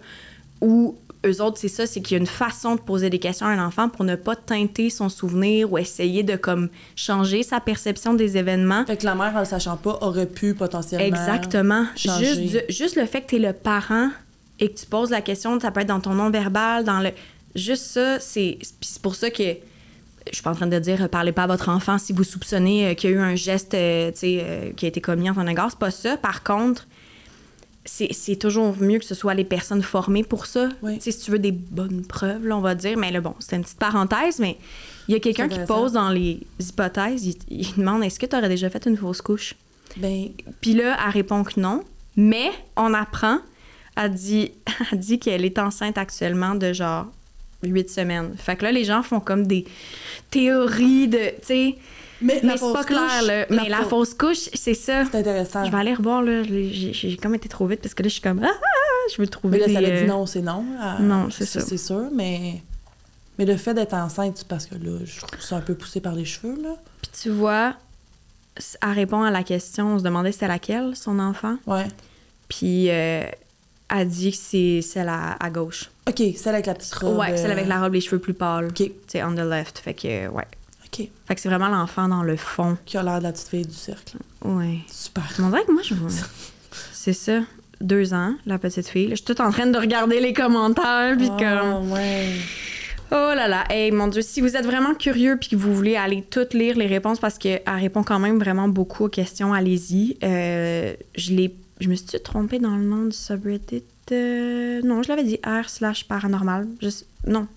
où eux autres, c'est ça, c'est qu'il y a une façon de poser des questions à un enfant pour ne pas teinter son souvenir ou essayer de, comme, changer sa perception des événements. Fait que la mère, en ne sachant pas, aurait pu potentiellement changer. Juste le fait que tu es le parent et que tu poses la question, ça peut être dans ton non-verbal, dans le... Juste ça, c'est pour ça que... Je suis pas en train de dire parlez pas à votre enfant si vous soupçonnez qu'il y a eu un geste qui a été commis en ton égard. C'est pas ça. Par contre, c'est toujours mieux que ce soit les personnes formées pour ça. Oui. Si tu veux des bonnes preuves, là, on va dire. Mais là, bon, c'est une petite parenthèse, mais il y a quelqu'un qui pose dans les hypothèses, il demande est-ce que tu aurais déjà fait une fausse couche? Puis là, elle répond que non. Mais on apprend, elle dit qu'elle est enceinte actuellement de genre 8 semaines. Fait que là, les gens font comme des théories de, tu sais... Mais c'est pas clair, là. Mais la fausse couche, c'est ça. C'est intéressant. Je vais aller revoir, là. J'ai comme été trop vite parce que là, je suis comme... je veux trouver mais là, ça a dit non, c'est non. Non, c'est ça. C'est sûr, mais le fait d'être enceinte, c'est parce que là, je trouve ça un peu poussé par les cheveux, là. Puis tu vois, elle répond à la question, on se demandait c'était laquelle, son enfant. Ouais. Puis elle dit que c'est celle à gauche. OK, celle avec la petite robe. Ouais, celle avec la robe, les cheveux plus pâles. OK. C'est on the left, fait que, ouais. OK. Fait que c'est vraiment l'enfant dans le fond. Qui a l'air de la petite fille du cercle. Ouais. Super. On dirait que moi, c'est ça. 2 ans, la petite fille. Là, je suis toute en train de regarder les commentaires, puis comme... ouais. Oh là là. Hey, mon Dieu, si vous êtes vraiment curieux puis que vous voulez aller toutes lire les réponses, parce qu'elle répond quand même vraiment beaucoup aux questions, allez-y. Je me suis trompée dans le nom du subreddit. Non, je l'avais dit r/paranormal. Non.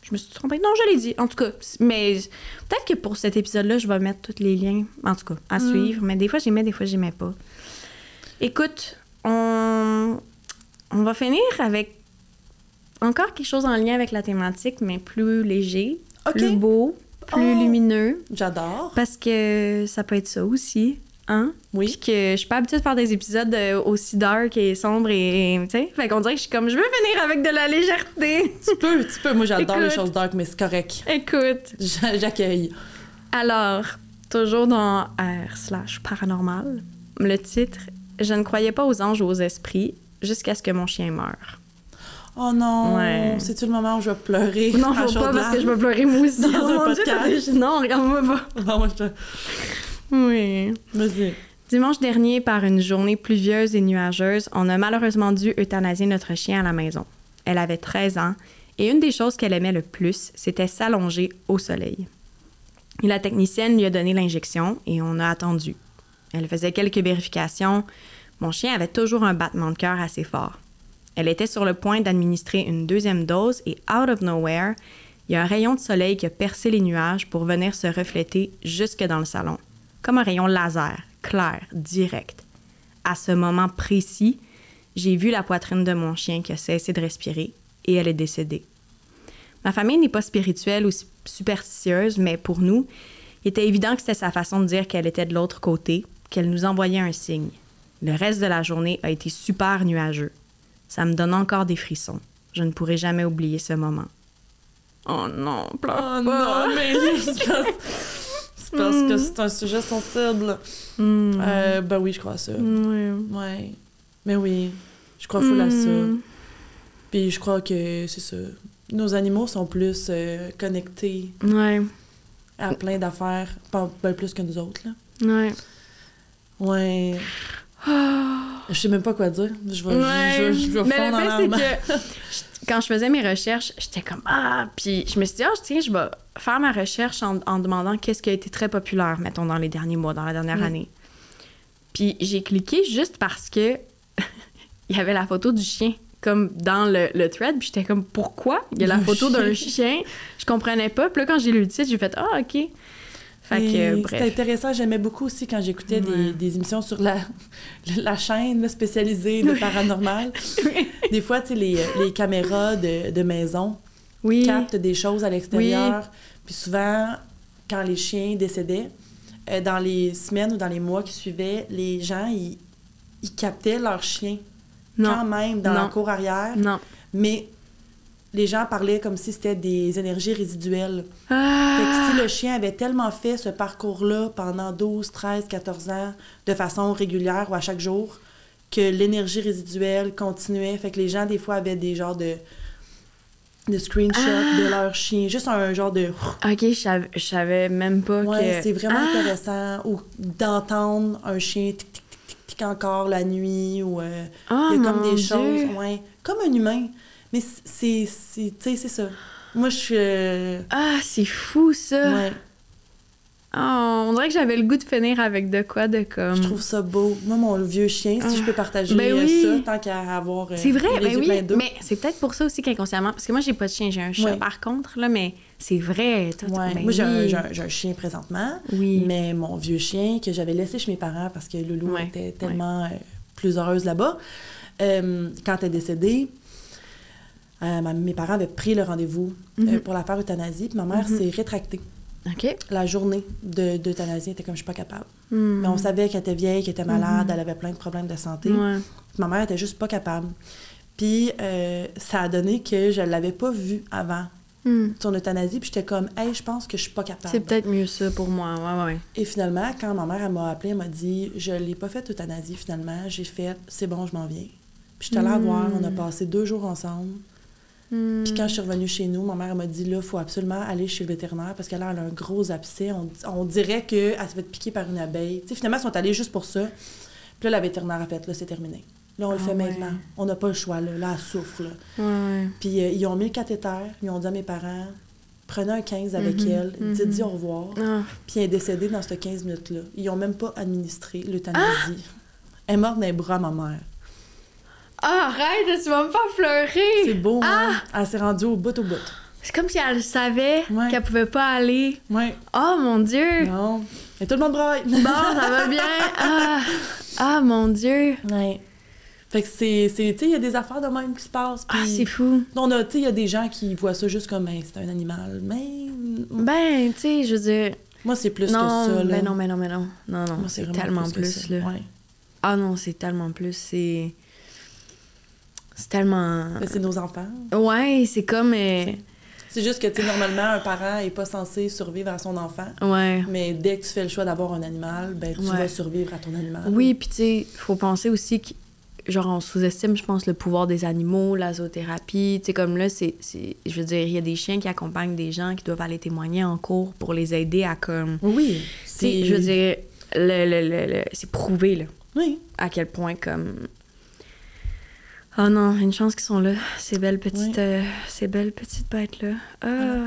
Je me suis trompée. Non, je l'ai dit. En tout cas, mais peut-être que pour cet épisode-là, je vais mettre tous les liens, en tout cas, à suivre. Mais des fois, j'aimais, des fois, j'aimais pas. Écoute, on va finir avec encore quelque chose en lien avec la thématique, mais plus léger, plus beau, plus lumineux. J'adore. Parce que ça peut être ça aussi, hein? Oui. Puis que je suis pas habituée de faire des épisodes aussi dark et sombres et tu sais, fait qu'on dirait que je suis comme, je veux finir avec de la légèreté. Tu peux. Moi, j'adore les choses dark, mais c'est correct. Écoute. J'accueille. Alors, toujours dans r/paranormal, le titre, je ne croyais pas aux anges ou aux esprits jusqu'à ce que mon chien meure. Oh non, ouais. C'est-tu le moment où je vais pleurer? Non, faut pas, parce que je vais pleurer moi aussi. Dans un podcast. Non, regarde-moi pas. Non, moi, je... Oui. Vas-y. Dimanche dernier, par une journée pluvieuse et nuageuse, on a malheureusement dû euthanasier notre chien à la maison. Elle avait 13 ans, et une des choses qu'elle aimait le plus, c'était s'allonger au soleil. Et la technicienne lui a donné l'injection, et on a attendu. Elle faisait quelques vérifications. Mon chien avait toujours un battement de cœur assez fort. Elle était sur le point d'administrer une 2e dose et out of nowhere, il y a un rayon de soleil qui a percé les nuages pour venir se refléter jusque dans le salon. Comme un rayon laser, clair, direct. À ce moment précis, j'ai vu la poitrine de mon chien qui a cessé de respirer et elle est décédée. Ma famille n'est pas spirituelle ou superstitieuse, mais pour nous, il était évident que c'était sa façon de dire qu'elle était de l'autre côté, qu'elle nous envoyait un signe. Le reste de la journée a été super nuageux. Ça me donne encore des frissons. Je ne pourrai jamais oublier ce moment. Oh non, pleure pas. Non, mais c'est parce que c'est un sujet sensible. Ben oui, je crois à ça. Ouais. Mais oui, je crois full à ça. Puis je crois que c'est ça. Nos animaux sont plus connectés à plein d'affaires, pas plus que nous autres, là. Ouais. Je sais même pas quoi dire. Je vais fondre dans l'arme. Mais le fait, c'est que quand je faisais mes recherches, j'étais comme puis je me suis dit, tiens, je vais faire ma recherche en demandant qu'est-ce qui a été très populaire, mettons, dans les derniers mois, dans la dernière année. Puis j'ai cliqué juste parce que il y avait la photo du chien, comme dans le thread, puis j'étais comme, pourquoi il y a la photo d'un chien? Je comprenais pas. Puis là, quand j'ai lu le titre, j'ai fait, OK. Fait que, bref. C'était intéressant. J'aimais beaucoup aussi quand j'écoutais des émissions sur la chaîne là, spécialisée de paranormal. Des fois, tu sais, les caméras de maison captent des choses à l'extérieur. Puis souvent, quand les chiens décédaient, dans les semaines ou dans les mois qui suivaient, les gens, ils captaient leurs chiens quand même dans la cour arrière. Non. Mais les gens parlaient comme si c'était des énergies résiduelles. Fait que si le chien avait tellement fait ce parcours-là pendant 12, 13, 14 ans, de façon régulière ou à chaque jour, que l'énergie résiduelle continuait. Fait que les gens, des fois, avaient des genres de screenshots de leur chien. Juste un genre de... OK, je savais même pas que... Ouais, c'est vraiment intéressant. Ou d'entendre un chien tic-tic-tic-tic encore la nuit. Ou il y a comme des choses... Ouais, comme un humain. Mais c'est ça. Moi, je suis... c'est fou, ça! Ouais. Oh, on dirait que j'avais le goût de finir avec de quoi de comme... Je trouve ça beau. Moi, mon vieux chien, si je peux partager ça, tant qu'à avoir c'est vrai, les yeux pleins d'eau. Mais c'est peut-être pour ça aussi qu'inconsciemment... Parce que moi, j'ai pas de chien, j'ai un chat, par contre, là, mais c'est vrai. Moi, j'ai un chien présentement, mais mon vieux chien que j'avais laissé chez mes parents parce que Loulou était tellement plus heureuse là-bas, quand elle est décédée, mes parents avaient pris le rendez-vous pour la faire euthanasie, puis ma mère s'est rétractée. La journée d'euthanasie, elle était comme, je suis pas capable. Mais on savait qu'elle était vieille, qu'elle était malade, elle avait plein de problèmes de santé. Ma mère était juste pas capable. Puis ça a donné que je l'avais pas vue avant son euthanasie, puis j'étais comme, hey, je pense que je suis pas capable. C'est peut-être mieux ça pour moi, ouais. Et finalement, quand ma mère, elle m'a appelée, elle m'a dit, je l'ai pas fait euthanasie, finalement, j'ai fait, c'est bon, je m'en viens. Puis j'étais allée la voir, on a passé 2 jours ensemble. Puis quand je suis revenue chez nous, ma mère, elle m'a dit, là, il faut absolument aller chez le vétérinaire parce qu'elle a un gros abcès. On dirait qu'elle se fait piquer par une abeille. Tu sais, finalement, ils sont allés juste pour ça. Puis là, la vétérinaire a fait, là, c'est terminé. Là, on le fait maintenant. On n'a pas le choix, là. Là, elle souffre, là. Puis ils ont mis le cathéter, ils ont dit à mes parents, prenez un 15 avec elle, dites-y au revoir. Puis elle est décédée dans ces 15 minutes-là. Ils n'ont même pas administré l'euthanasie. Elle est morte dans les bras, ma mère. Ah, arrête, tu vas me faire pleurer! C'est beau, hein? Elle s'est rendue au bout. C'est comme si elle savait qu'elle pouvait pas aller. Oh, mon Dieu! Non. Et tout le monde braille! Bon, ça va bien! Ah, mon Dieu! Ouais. Fait que c'est tu sais, il y a des affaires de même qui se passent. Ah, c'est fou! Tu sais, il y a des gens qui voient ça juste comme, c'est un animal, mais... Ben, tu sais, je veux dire... Moi, c'est plus que ça, là. Ben non. Non, Moi, c'est tellement plus, là. Ouais. Ah non, c'est tellement plus, c'est tellement... Mais c'est nos enfants. Ouais, c'est comme... C'est juste que, tu sais, normalement, un parent est pas censé survivre à son enfant. Ouais. Mais dès que tu fais le choix d'avoir un animal, ben tu vas survivre à ton animal. Oui, puis tu sais, faut penser aussi que, genre, on sous-estime, je pense, le pouvoir des animaux, la zoothérapie. Tu sais, comme là, je veux dire, il y a des chiens qui accompagnent des gens qui doivent aller témoigner en cours pour les aider à, comme... Oui. Je veux dire, c'est prouvé, là. Oui. À quel point, comme... Oh non, une chance qu'ils sont là, ces belles petites bêtes-là.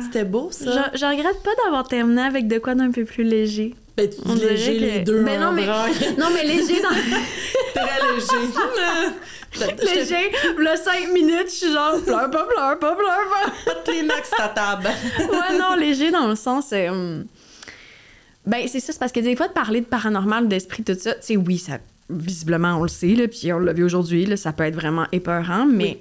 C'était beau, ça. Je regrette pas d'avoir terminé avec de quoi d'un peu plus léger. Ben, tu dis léger, les deux ben non, mais léger dans... Très léger. Léger, là, 5 minutes, je suis genre, pleure pas. Pas de Kleenex à table. Ouais, non, léger dans le sens... Ben, c'est ça, c'est parce que des fois, de parler de paranormal, d'esprit, tout ça, tu sais, oui, ça... Visiblement, on le sait, là, puis on l'a vu aujourd'hui, là, ça peut être vraiment épeurant, mais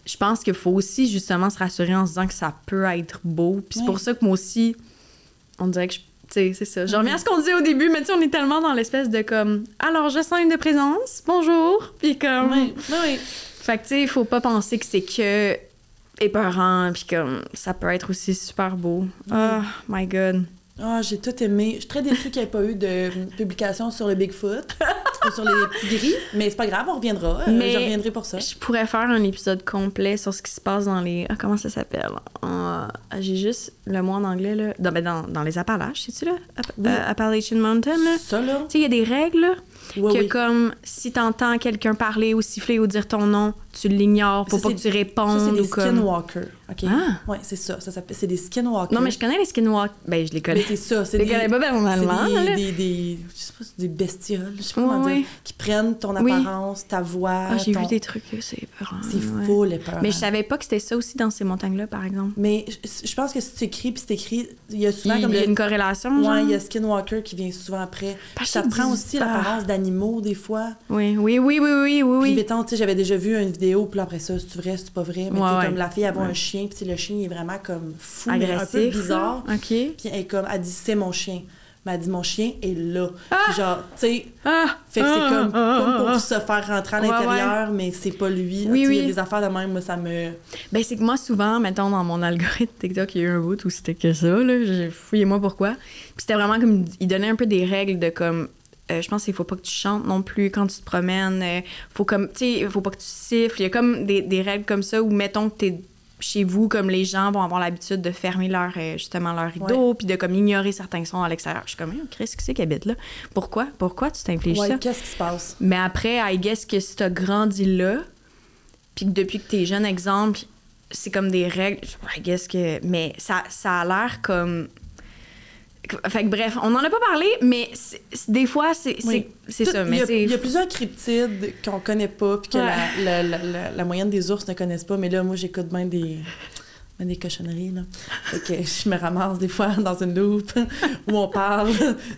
je pense qu'il faut aussi, justement, se rassurer en se disant que ça peut être beau. Puis c'est pour ça que moi aussi, on dirait que tu sais, c'est ça. Je reviens à ce qu'on disait au début, mais tu sais, on est tellement dans l'espèce de comme, alors, je sens une présence, bonjour, puis comme... Oui. Fait que, tu sais, il faut pas penser que c'est que épeurant, puis comme, ça peut être aussi super beau. Oh, my God. Ah, j'ai tout aimé. Je suis très déçue qu'il n'y ait pas eu de publication sur le Bigfoot ou sur les petits gris, mais c'est pas grave, on reviendra. Mais je reviendrai pour ça. Je pourrais faire un épisode complet sur ce qui se passe dans les... comment ça s'appelle? J'ai juste le mot en anglais, là. Dans les Appalaches, sais-tu, là? Appalachian Mountain, là. Ça, là? Tu sais, il y a des règles, là, comme si t'entends quelqu'un parler ou siffler ou dire ton nom, tu l'ignores, faut pas que tu répondes. Ça, c'est des comme... skinwalkers, OK? Oui, c'est ça. Ça s'appelle... C'est des skinwalkers. Non, mais je connais les skinwalkers. Ben, je les connais. Mais c'est ça. Je les connais pas normalement. C'est des je sais pas, des bestioles, je sais pas comment dire, qui prennent ton apparence, ta voix. Ah, j'ai vu des trucs, c'est épeurant. C'est fou, l'épeurant. Mais je savais pas que c'était ça aussi dans ces montagnes-là, par exemple. Mais je pense que si tu écris, puis c'est écrit, il y a souvent comme... Il y a une corrélation, ouais, il y a skinwalker qui vient souvent après. Ça prend aussi l'apparence d'animaux, des fois. Oui. Puis, mettons, tu sais, j'avais déjà vu une vidéo, puis après ça, c'est vrai, c'est pas vrai, mais comme la fille, elle voit un chien, puis le chien, il est vraiment comme fou, agressif, mais un peu bizarre. OK. Puis elle dit, c'est mon chien. Mais elle dit, mon chien est là. Puis genre, tu sais, fait que c'est comme pour se faire rentrer à l'intérieur, mais c'est pas lui. Il y a des affaires de même, moi, ça me... Ben, c'est que moi, souvent, mettons, dans mon algorithme TikTok, il y a eu un bout où c'était que ça, là. Fouillez-moi pourquoi. Puis c'était vraiment comme... Il donnait un peu des règles de comme... je pense qu'il faut pas que tu chantes non plus quand tu te promènes. Faut comme... Tu sais, il faut pas que tu siffles. Il y a comme des règles comme ça où, mettons que t'es chez vous, comme les gens vont avoir l'habitude de fermer leur rideau, puis de comme ignorer certains sons à l'extérieur. Je suis comme, Chris, qui c'est qui habite là? Pourquoi tu t'infliges ça? Qu'est-ce qui se passe? Mais après, I guess que si t'as grandi là, puis que depuis que t'es jeune, exemple, c'est comme des règles, I guess que... Mais ça a l'air comme... Fait que bref, on n'en a pas parlé, mais des fois, c'est ça. Mais il y a plusieurs cryptides qu'on connaît pas, puis que la moyenne des ours ne connaissent pas. Mais là, moi, j'écoute bien des cochonneries, là. Fait que je me ramasse des fois dans une loupe où on parle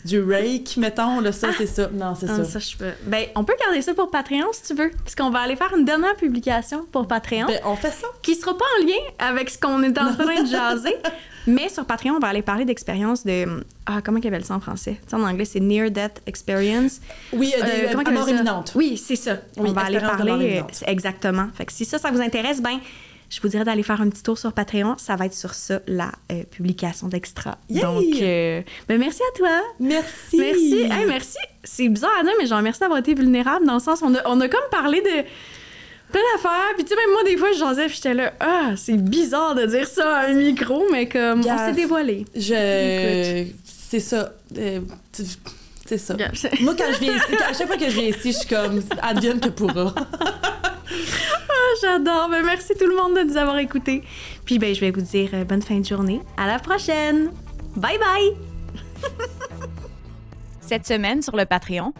du rake, mettons. Là, ça, c'est ça. Non, c'est ça. Ça, je peux... Ben, on peut garder ça pour Patreon, si tu veux. Parce qu'on va aller faire une dernière publication pour Patreon. Ben, on fait ça. Qui sera pas en lien avec ce qu'on est en train de jaser. Mais sur Patreon, on va aller parler d'expériences de... comment ils appellent ça en français? Tu sais, en anglais, c'est Near Death Experience. Oui, mort imminente. Oui, c'est ça. Oui, on va aller parler... exactement. Fait que si ça vous intéresse, ben je vous dirais d'aller faire un petit tour sur Patreon. Ça va être sur ça, la publication d'Extra. Yay! Donc, merci à toi. Merci. Merci. Hey, merci. C'est bizarre à dire, mais genre, merci d'avoir été vulnérable dans le sens, on a comme parlé de plein d'affaires. Puis tu sais, même moi, des fois, je jasais, puis j'étais là, c'est bizarre de dire ça à un micro, mais comme, on s'est dévoilé. C'est ça. C'est ça. Moi, quand je viens ici, à chaque fois que je viens ici, je suis comme, advienne que pourra. J'adore. Ben, merci tout le monde de nous avoir écoutés. Puis ben, je vais vous dire bonne fin de journée. À la prochaine. Bye bye. Cette semaine sur le Patreon,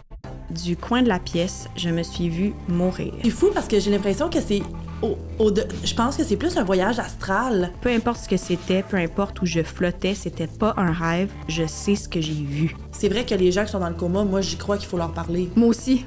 du coin de la pièce, je me suis vue mourir. C'est fou parce que j'ai l'impression que c'est... je pense que c'est plus un voyage astral. Peu importe ce que c'était, peu importe où je flottais, c'était pas un rêve. Je sais ce que j'ai vu. C'est vrai que les gens qui sont dans le coma, moi, j'y crois qu'il faut leur parler. Moi aussi.